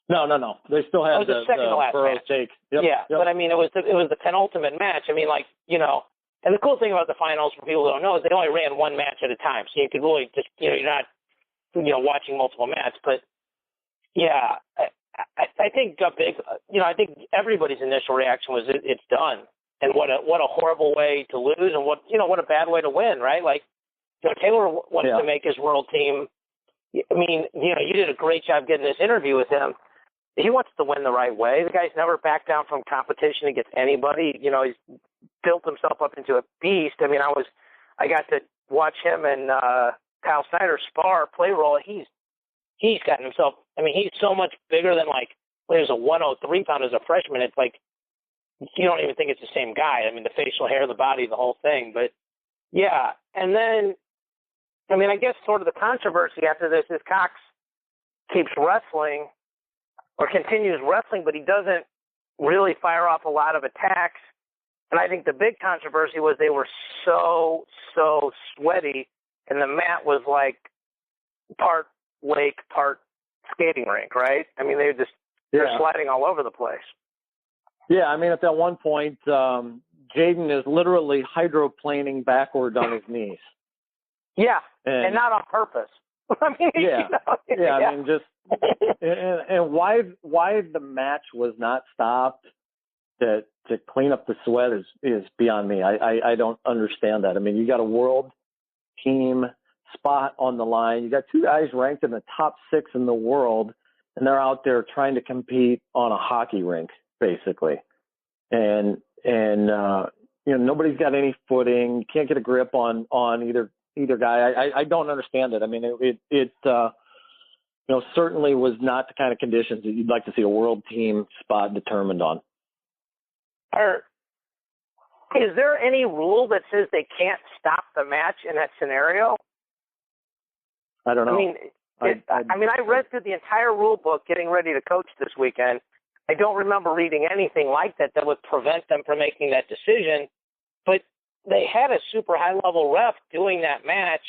No. They still had the second to last match. Yep, yeah, yep. But I mean, it was the penultimate match. I mean, and the cool thing about the finals for people who don't know is they only ran one match at a time, so you could really just you're not watching multiple matches. But yeah, I think I think everybody's initial reaction was it's done, and what a horrible way to lose, and what a bad way to win, right? Like Taylor wants to make his world team. I mean, you did a great job getting this interview with him. He wants to win the right way. The guy's never backed down from competition against anybody. He's built himself up into a beast. I mean, I got to watch him and Kyle Snyder spar, play role. He's gotten himself. I mean, he's so much bigger than when he was a 103 pound as a freshman. It's like you don't even think it's the same guy. I mean, the facial hair, the body, the whole thing. But yeah, and then I mean, I guess sort of the controversy after this is Cox keeps wrestling or continues wrestling, but he doesn't really fire off a lot of attacks. And I think the big controversy was they were so sweaty, and the mat was like part lake, part skating rink, right? I mean, they're sliding all over the place. Yeah, I mean, at that one point, Jaden is literally hydroplaning backward on his knees. Yeah, and not on purpose. I mean, I mean, just and why the match was not stopped to clean up the sweat is beyond me. I don't understand that. I mean, you got a world team spot on the line. You got two guys ranked in the top 6 in the world, and they're out there trying to compete on a hockey rink, basically. And nobody's got any footing. You can't get a grip on either guy. I don't understand it. I mean, it certainly was not the kind of conditions that you'd like to see a world team spot determined on. Is there any rule that says they can't stop the match in that scenario? I don't know. I mean, I read through the entire rule book getting ready to coach this weekend. I don't remember reading anything like that would prevent them from making that decision. But they had a super high-level ref doing that match.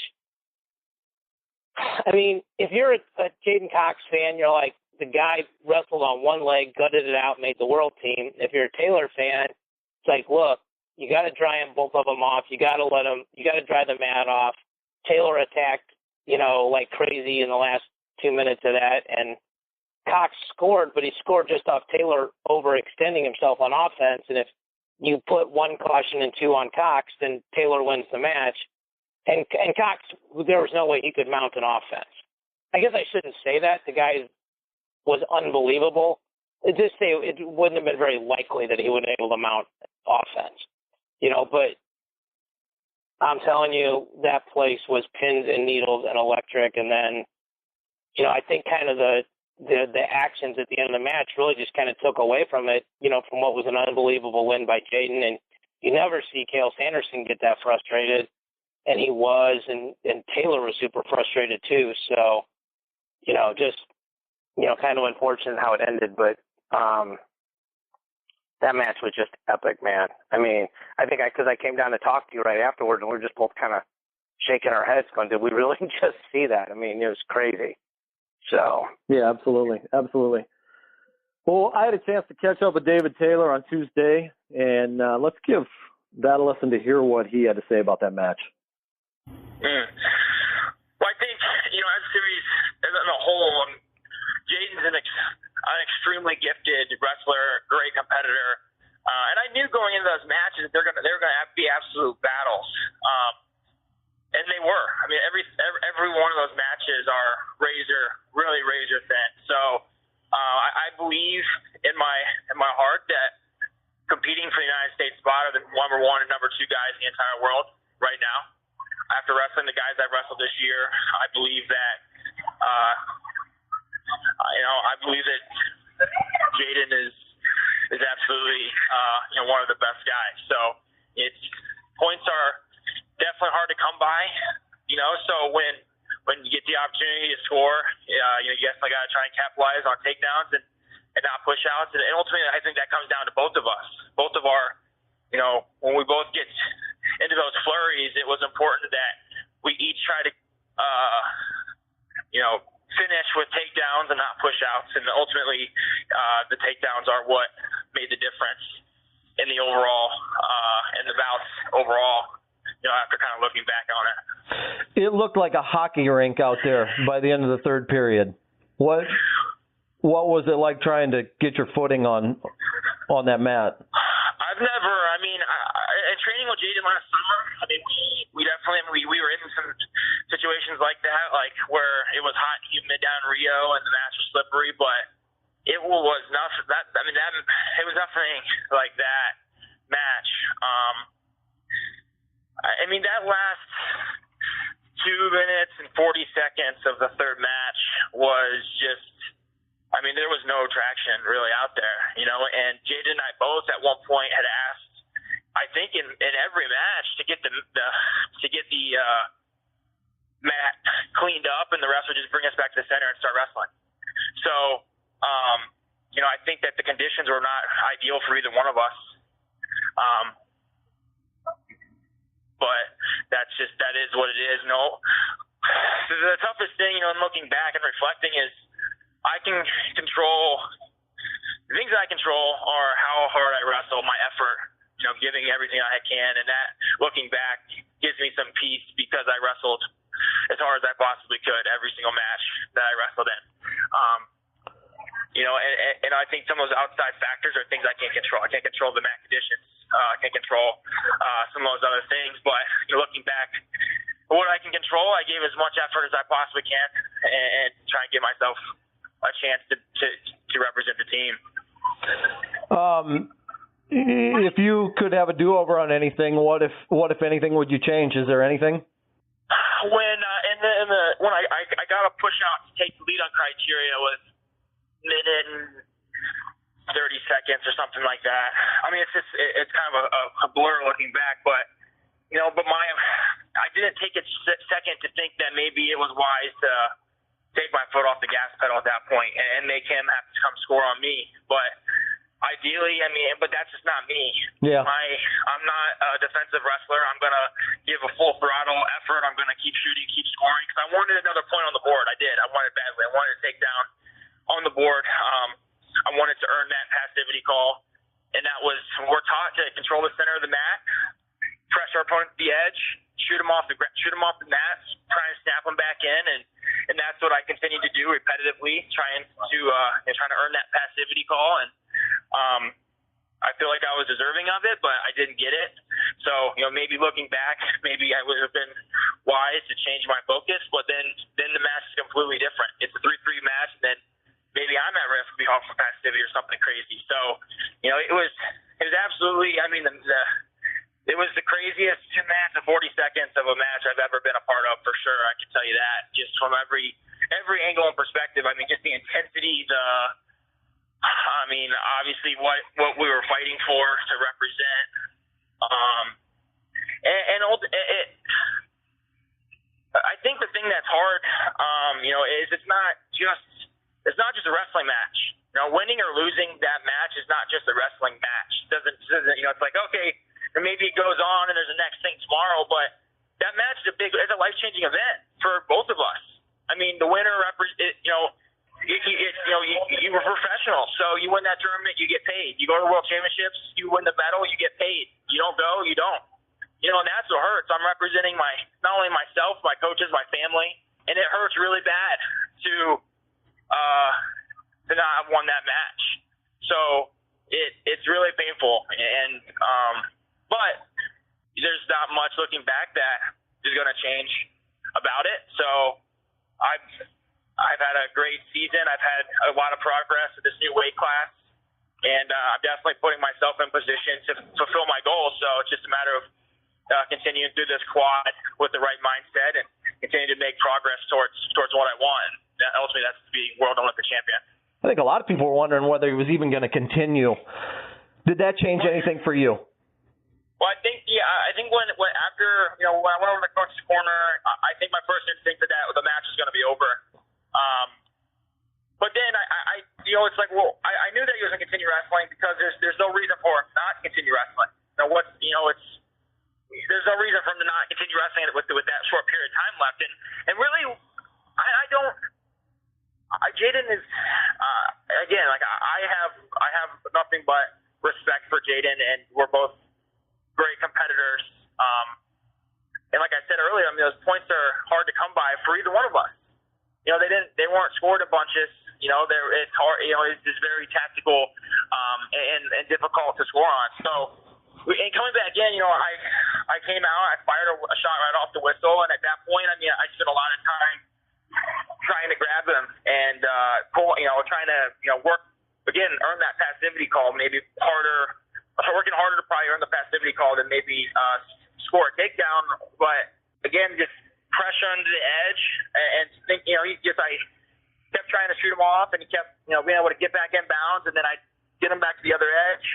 I mean, if you're a Jaden Cox fan, you're like, the guy wrestled on one leg, gutted it out, made the world team. If you're a Taylor fan, it's like, look, you got to dry both of them off. You got to dry the mat off. Taylor attacked, like crazy in the last 2 minutes of that. And Cox scored, but he scored just off Taylor overextending himself on offense. And if you put 1 caution and 2 on Cox, then Taylor wins the match. And Cox, there was no way he could mount an offense. I guess I shouldn't say that. The guy was unbelievable. It wouldn't have been very likely that he would have been able to mount offense. But I'm telling you, that place was pins and needles and electric. And then, I think kind of the actions at the end of the match really just kind of took away from it, from what was an unbelievable win by Jaden. And you never see Cale Sanderson get that frustrated. And he was, and Taylor was super frustrated too. So, kind of unfortunate how it ended, but that match was just epic, man. I mean, I think because I came down to talk to you right afterwards, and we were just both kind of shaking our heads going, did we really just see that? I mean, it was crazy. So. Yeah, absolutely. Well, I had a chance to catch up with David Taylor on Tuesday, and let's give that a listen to hear what he had to say about that match. Well, I think, as series a whole, Jaden's an extremely gifted wrestler, great competitor, and I knew going into those matches that they're gonna be absolute battles, and they were. I mean, every one of those matches are really razor thin. So I believe in my heart that competing for the United States spot are the number 1 and number 2 guys in the entire world right now. After wrestling the guys I've wrestled this year, I believe that I believe that Jaden is absolutely one of the best guys. So points are definitely hard to come by. So when you get the opportunity to score, you definitely got to try and capitalize on takedowns and not push outs. And ultimately, I think that comes down to both of us. Both of our, when we both get into those flurries, it was important that we each try to, finish with takedowns and not push outs. And ultimately, the takedowns are what made the difference in the overall, in the bouts overall. After kind of looking back on it. It looked like a hockey rink out there by the end of the third period. What was it like trying to get your footing on that mat? I've never, in training with Jaden last summer, we definitely, we were in some situations like that, like where it was hot and humid down in Rio and the match was slippery, but it was nothing, it was nothing like that match. That last 2 minutes and 40 seconds of the third match was just, there was no traction really out there, and Jaden and I both at one point had asked, I think in every match to get the mat cleaned up and the ref would just bring us back to the center and start wrestling. So, I think that the conditions were not ideal for either one of us. But that is what it is. The toughest thing, in looking back and reflecting is I can control, the things that I control are how hard I wrestle, my effort, giving everything I can. And that, looking back, gives me some peace because I wrestled as hard as I possibly could every single match that I wrestled in. And I think some of those outside factors are things I can't control. I can't control the mat conditions. I can't control some of those other things. But looking back, what I can control, I gave as much effort as I possibly can and try and give myself a chance to represent the team. If you could have a do-over on anything, what if anything would you change? Is there anything? When I got a push out to take the lead on criteria with minute and 30 seconds or something like that. It's kind of a blur looking back, but I didn't take a second to think that maybe it was wise to take my foot off the gas pedal at that point and make him have to come score on me. But ideally, but that's just not me. Yeah. I'm not a defensive wrestler. I'm gonna give a full throttle effort. I'm gonna keep shooting, keep scoring because I wanted another point on the board. I did. I wanted it badly. I wanted to take down on the board. I wanted to earn that passivity call, and that was, we're taught to control the center of the mat, pressure our opponent to the edge, shoot them off the mat, try and snap them back in, and that's what I continue to do repetitively, trying to earn that passivity call, and I feel like I was deserving of it, but I didn't get it. So maybe looking back, maybe I would have been wise to change my focus, but then the match is completely different. It's a 3-3 match, and then maybe I'm at risk of being off for passivity or something crazy. So, it was absolutely, it was the craziest 2 minutes and 40 seconds of a match I've ever been a part of, for sure. I can tell you that, just from every angle and perspective. Just the intensity, obviously what we were fighting for to represent. I think the thing that's hard, is it's not just a wrestling match. Winning or losing that match is not just a wrestling match. It doesn't it's like, okay, maybe it goes on and there's a next thing tomorrow, but that match is it's a life-changing event for both of us. The winner you were professional, so you win that tournament, you get paid. You go to the World Championships, you win the medal, you get paid. You don't go, you don't. And that's what hurts. I'm representing not only myself, my coaches, my family, and it hurts really bad to have won that match. So it's really painful, and but there's not much looking back that is going to change about it. So I've had a great season. I've had a lot of progress with this new weight class, and I'm definitely putting myself in position to fulfill my goals. So it's just a matter of continuing through this quad with the right mindset and continue to make progress towards what I want. Ultimately, that's to be world Olympic champion. I think a lot of people were wondering whether he was even going to continue. Did that change anything for you? Well, I think when after when I went over to the coach's corner, I think my first instinct to that the match was going to be over. But then I it's like, well, I knew that he was going to continue wrestling because there's no reason for him not to continue wrestling. There's no reason for him to not continue wrestling with that short period of time left. And really, I don't. Jaden is again, like I have nothing but respect for Jaden, and we're both great competitors. And like I said earlier, I mean, those points are hard to come by for either one of us. They weren't scored in bunches. It's hard. It's just very tactical and difficult to score on. So, and coming back in, I came out, I fired a shot right off the whistle, and at that point, I mean, I spent a lot of time trying to grab him and trying to work again, earn that passivity call, maybe working harder to probably earn the passivity call than maybe score a takedown. But again, just pressure under the edge and think, I kept trying to shoot him off, and he kept being able to get back in bounds, and then I get him back to the other edge,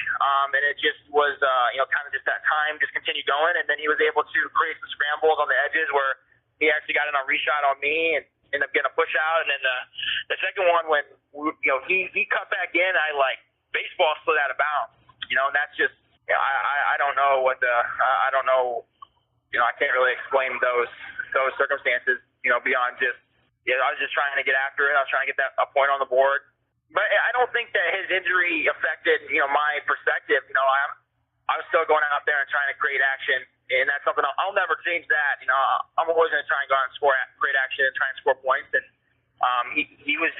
and it just was kind of just that time just continued going, and then he was able to create some scrambles on the edges where he actually got in a reshot on me and ended up getting a push out. And then the second one, when he cut back in, I baseball slid out of bounds, and that's just I don't know what I don't know, I can't really explain those circumstances beyond just I was just trying to get after it. I was trying to get a point on the board. But I don't think that his injury affected, my perspective. I was still going out there and trying to create action, and that's something I'll never change that. I'm always going to try and go out and create action and try and score points. And he was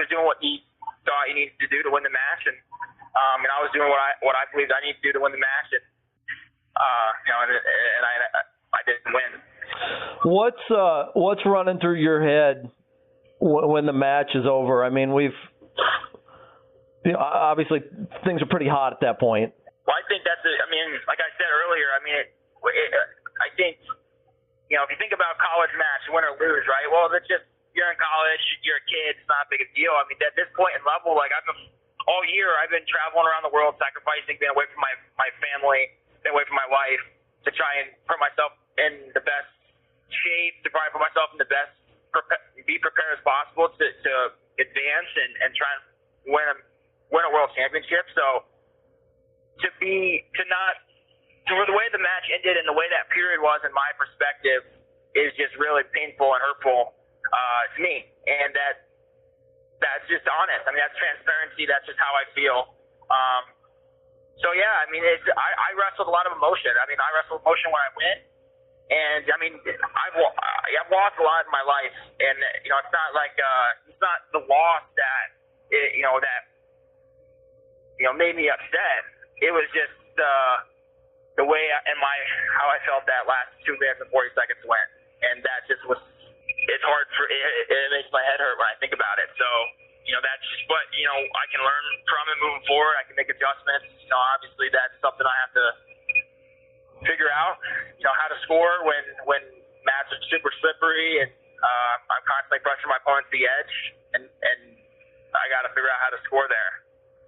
doing what he thought he needed to do to win the match, and I was doing what I believed I needed to do to win the match, and I didn't win. What's running through your head when the match is over? I mean, obviously things are pretty hot at that point. Well, I think like I said earlier, I think, if you think about college match, win or lose, right? Well, that's just, you're in college, you're a kid, it's not a big a deal. I mean, at this point in level, all year I've been traveling around the world, sacrificing, being away from my family, being away from my wife, to try and put myself in the best shape, to try and put myself in the best, be prepared as possible to advance and try and win a world championship. So for the way the match ended and the way that period was, in my perspective, is just really painful and hurtful to me. And that's just honest. I mean, that's transparency. That's just how I feel. So yeah, I mean, I wrestled a lot of emotion. I mean, I wrestled emotion when I win. And I mean, I've lost a lot in my life, and it's not like it's not the loss that made me upset. It was just the way how I felt that last 2 minutes and 40 seconds went, and that just was. It's hard it makes my head hurt when I think about it. So that's just, but I can learn from it moving forward. I can make adjustments. Obviously that's something I have to figure out, how to score when mats are super slippery, and I'm constantly pushing my opponent to the edge, and I got to figure out how to score there.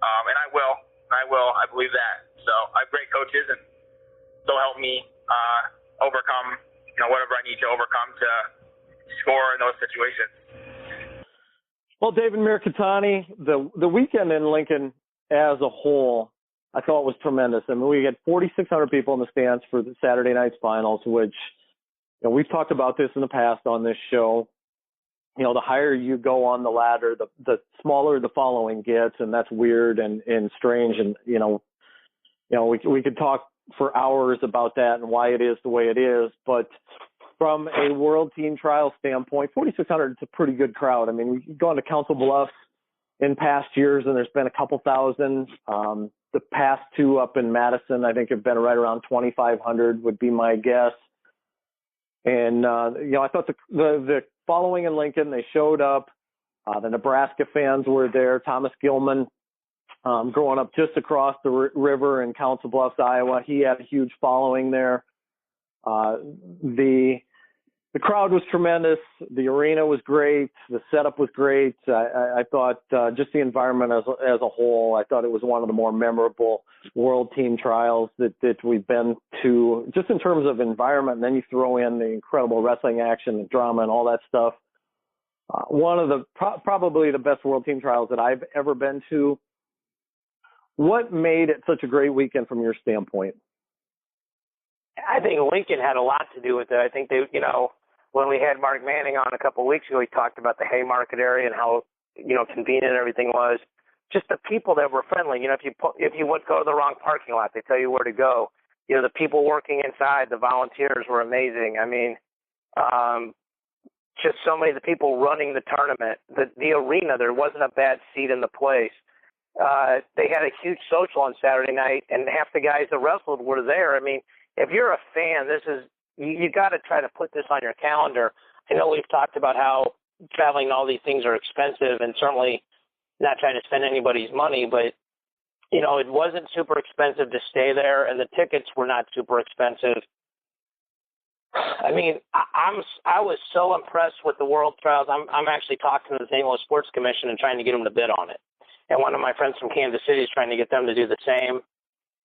And I will. I believe that. So I have great coaches, and they'll help me overcome, whatever I need to overcome to score in those situations. Well, David Mirikitani, the weekend in Lincoln as a whole, I thought was tremendous. I mean, we had 4,600 people in the stands for the Saturday night's finals, which we've talked about this in the past on this show. The higher you go on the ladder, the smaller the following gets, and that's weird and strange. And we could talk for hours about that and why it is the way it is. But from a world team trial standpoint, 4,600 is a pretty good crowd. I mean, we go into Council Bluffs in past years, and there's been a couple thousand. The past two up in Madison, I think, have been right around 2,500 would be my guess. And, I thought the following in Lincoln, they showed up. The Nebraska fans were there. Thomas Gilman, growing up just across the river in Council Bluffs, Iowa, he had a huge following there. The crowd was tremendous. The arena was great. The setup was great. I thought just the environment as a whole, I thought it was one of the more memorable World Team Trials that we've been to, just in terms of environment. And then you throw in the incredible wrestling action, the drama, and all that stuff. One of the probably the best World Team Trials that I've ever been to. What made it such a great weekend from your standpoint? I think Lincoln had a lot to do with it. I think they, when we had Mark Manning on a couple of weeks ago, he talked about the Haymarket area and how, convenient everything was. Just the people that were friendly. If you would go to the wrong parking lot, they tell you where to go. The people working inside, the volunteers were amazing. I mean, just so many of the people running the tournament, the arena, there wasn't a bad seat in the place. They had a huge social on Saturday night, and half the guys that wrestled were there. I mean, if you're a fan, you got to try to put this on your calendar. I know we've talked about how traveling and all these things are expensive, and certainly not trying to spend anybody's money, but it wasn't super expensive to stay there, and the tickets were not super expensive. I mean, I was so impressed with the World Trials. I'm actually talking to the St. Louis Sports Commission and trying to get them to bid on it. And one of my friends from Kansas City is trying to get them to do the same.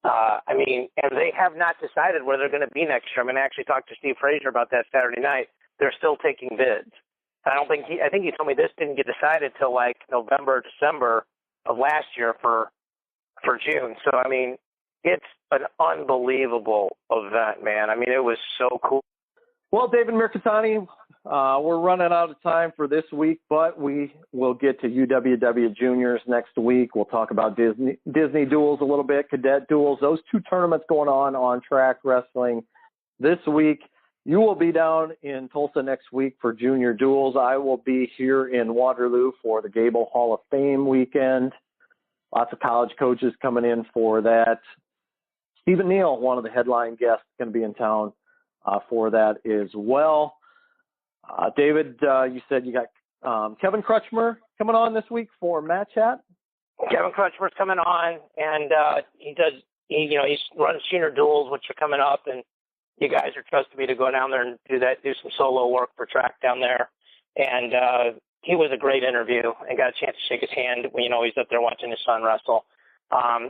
And they have not decided where they're going to be next year. I actually talked to Steve Frazier about that Saturday night. They're still taking bids. I think he told me this didn't get decided till like November, December of last year for June. So, it's an unbelievable event, man. It was so cool. Well, David Mirikitani, we're running out of time for this week, but we will get to UWW Juniors next week. We'll talk about Disney duels a little bit, cadet duels, those two tournaments going on track wrestling this week. You will be down in Tulsa next week for junior duels. I will be here in Waterloo for the Gable Hall of Fame weekend. Lots of college coaches coming in for that. Stephen Neal, one of the headline guests, going to be in town for that as well. David, you said you got Kevin Crutchmer coming on this week for Mat Chat. Kevin Crutchmer's coming on, and he runs junior duels, which are coming up, and you guys are trusting me to go down there and do some solo work for track down there. And he was a great interview, and got a chance to shake his hand when he's up there watching his son wrestle.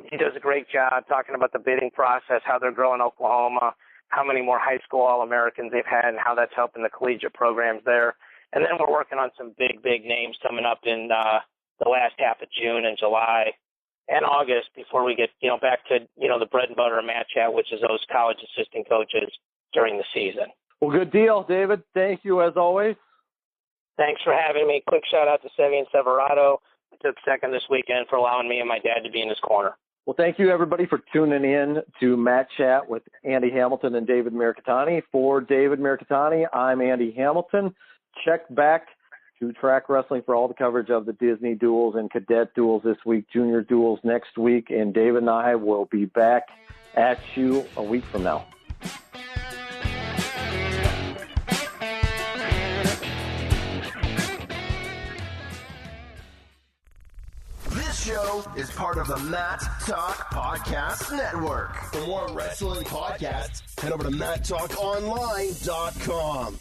He does a great job talking about the bidding process, how they're growing Oklahoma, how many more high school All-Americans they've had, and how that's helping the collegiate programs there. And then we're working on some big names coming up in the last half of June and July and August before we get, back to, the bread and butter of Mat Chat, which is those college assistant coaches during the season. Well, good deal, David. Thank you as always. Thanks for having me. Quick shout out to Sevi and Severado. I took second this weekend for allowing me and my dad to be in his corner. Well, thank you, everybody, for tuning in to Mat Chat with Andy Hamilton and David Mirikitani. For David Mirikitani, I'm Andy Hamilton. Check back to Track Wrestling for all the coverage of the Disney duels and cadet duels this week, junior duels next week, and David and I will be back at you a week from now. Show is part of the Mat Talk Podcast Network. For more wrestling podcasts, head over to MatTalkOnline.com.